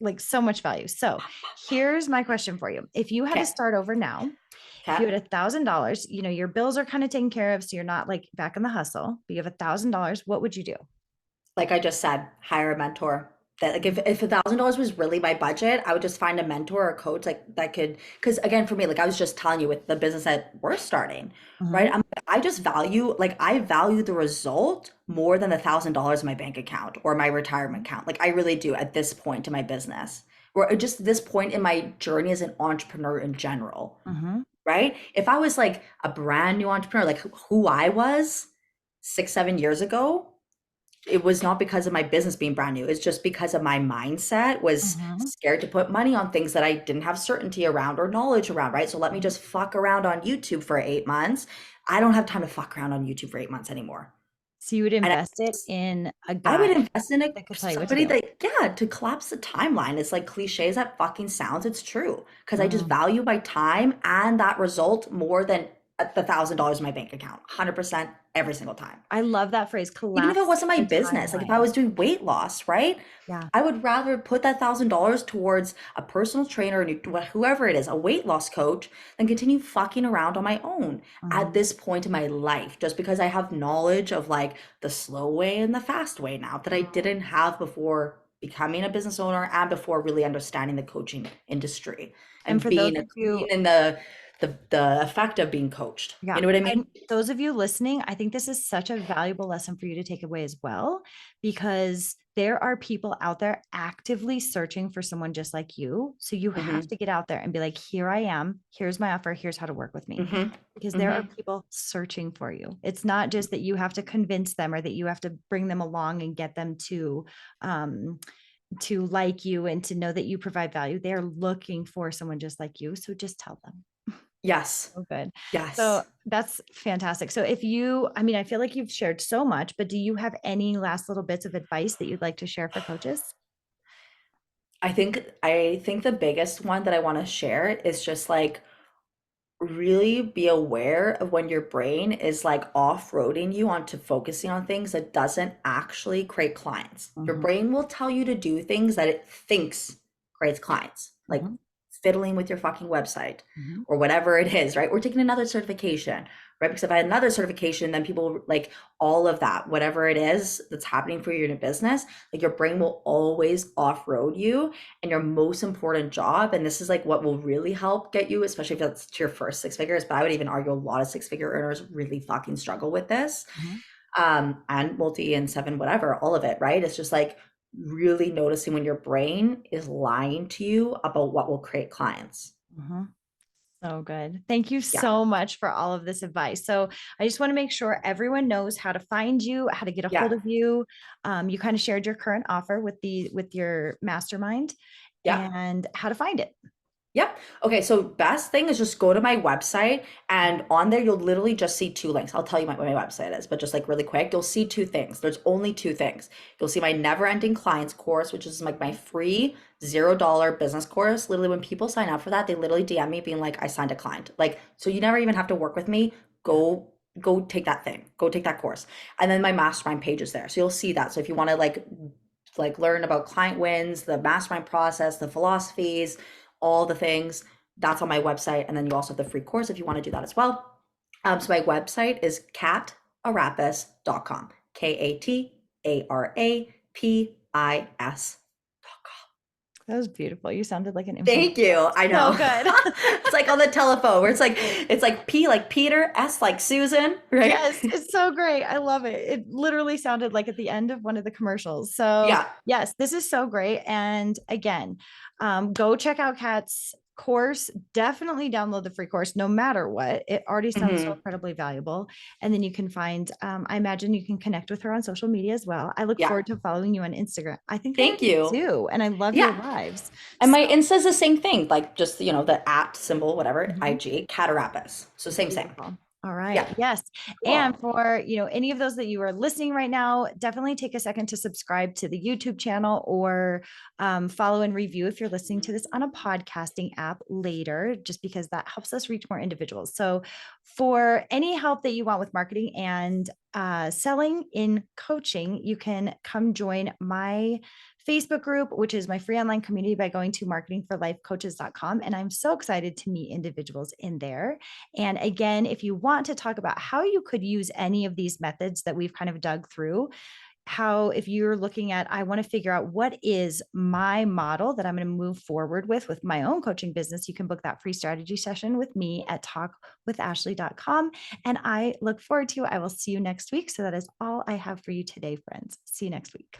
like so much value. So here's my question for you. If you had to Okay. start over now, if Okay. you had $1,000, your bills are kind of taken care of. So you're not like back in the hustle, but you have $1,000, what would you do? Like I just said, hire a mentor. That, like, if Mhm, $1,000 was really my budget, I would just find a mentor or a coach like that could, because again, for me, like I was just telling you with the business that we're starting, right? mhm, I just value, like I value the result more than $1,000 in my bank account or my retirement account. Like I really do at this point in my business, or just this point in my journey as an entrepreneur in general, mhm, right? If I was like a brand new entrepreneur, like who I was 6, 7 years ago, it was not because of my business being brand new. It's just because of my mindset was mhm, scared to put money on things that I didn't have certainty around or knowledge around, right? So let me mhm. just fuck around on YouTube for 8 months. I don't have time to fuck around on YouTube for 8 months anymore. So you would And invest it in a I would guide invest in that could tell you what to somebody do. that, yeah, to collapse the timeline. It's like cliche as that fucking sounds, it's true. Because I just Mm. value my time and that result more than the $1,000 in my bank account, 100% every single time. I love that phrase, Even if it collapse wasn't my the business, like if I timeline. was doing weight loss, right? Yeah. I would rather put that $1,000 towards a personal trainer, whoever it is, a weight loss coach, than continue fucking around on my own at Mhm. this point in my life, just because I have knowledge of like the slow way and the fast way now that I Mhm. didn't have before becoming a business owner and before really understanding the coaching industry And and for those being of you, being in the effect of being coached. yeah, You know what I mean? and those of you listening, I think this is such a valuable lesson for you to take away as well, because there are people out there actively searching for someone just like you. So you have Mm-hmm. to get out there and be like, here I am. Here's my offer. Here's how to work with me. Mm-hmm. Because there are Mm-hmm. people searching for you. It's not just that you have to convince them or that you have to bring them along and get them um, to like you and to know that you provide value. They're looking for someone just like you. So just tell them. Yes. So good. So Yes. that's fantastic. So if you, I mean, I feel like you've shared so much, but do you have any last little bits of advice that you'd like to share for coaches? I think the biggest one that I want to share is just like really be aware of when your brain is like off-roading you onto focusing on things that doesn't actually create clients. Your Mhm, brain will tell you to do things that it thinks creates clients, like mhm, fiddling with your fucking website mhm, or whatever it is, right? Or taking another certification, right? Because if I had another certification, then people like all of that, whatever it is that's happening for you in a business, like your brain will always off-road you, and your most important job, and this is like what will really help get you, especially if that's to your first 6 figures, but I would even argue a lot of 6 figure earners really fucking struggle with this, mhm, and multi and seven, whatever, all of it, right? It's just like really noticing when your brain is lying to you about what will create clients. mhm. So good. Thank you Yeah, so much for all of this advice. So I just want to make sure everyone knows how to find you, how to get a hold yeah, of you. You kind of shared your current offer with your mastermind yeah. and how to find it. Yep. Okay, so best thing is just go to my website, and on there you'll literally just see two links. I'll tell you what my website is, but just like really quick, you'll see two things. There's only two things. You'll see my never ending clients course, which is like my free $0 business course. Literally, when people sign up for that, they literally DM me being like, I signed a client. Like, so you never even have to work with me. Go take that thing. Go take that course. And then my mastermind page is there. So you'll see that. So if you want to like learn about client wins, the mastermind process, the philosophies, all the things. That's on my website. And then you also have the free course if you want to do that as well. So my website is katarapis.com. KATARAPIS. That was beautiful. You sounded like an Thank influencer. you. I So know. good. It's like on the telephone where it's like P like Peter, S like Susan, right? Yes, it's so great. I love it. It literally sounded like at the end of one of the commercials. So, Yeah. yes, this is so great. And again, go check out Kat's course. Definitely download the free course no matter what. It already sounds so Hmm. incredibly valuable. And then you can find, I imagine you can connect with her on social media as well. I look Yeah. forward to following you on Instagram. I think I Thank already you. do. And I love your Yeah. lives. And So, my Insta's the same thing, like just, the at symbol, whatever, mhm. IG, Kat Arapis. So same. Beautiful. All right. Yeah. Yes. And Cool. for, any of those that you are listening right now, definitely take a second to subscribe to the YouTube channel or follow and review if you're listening to this on a podcasting app later, just because that helps us reach more individuals. So for any help that you want with marketing and selling in coaching, you can come join my Facebook group, which is my free online community by going to marketingforlifecoaches.com. And I'm so excited to meet individuals in there. And again, if you want to talk about how you could use any of these methods that we've kind of dug through, how, if you're looking at, I want to figure out what is my model that I'm going to move forward with my own coaching business, you can book that free strategy session with me at talkwithashley.com. And I look forward to, I will see you next week. So that is all I have for you today, friends. See you next week.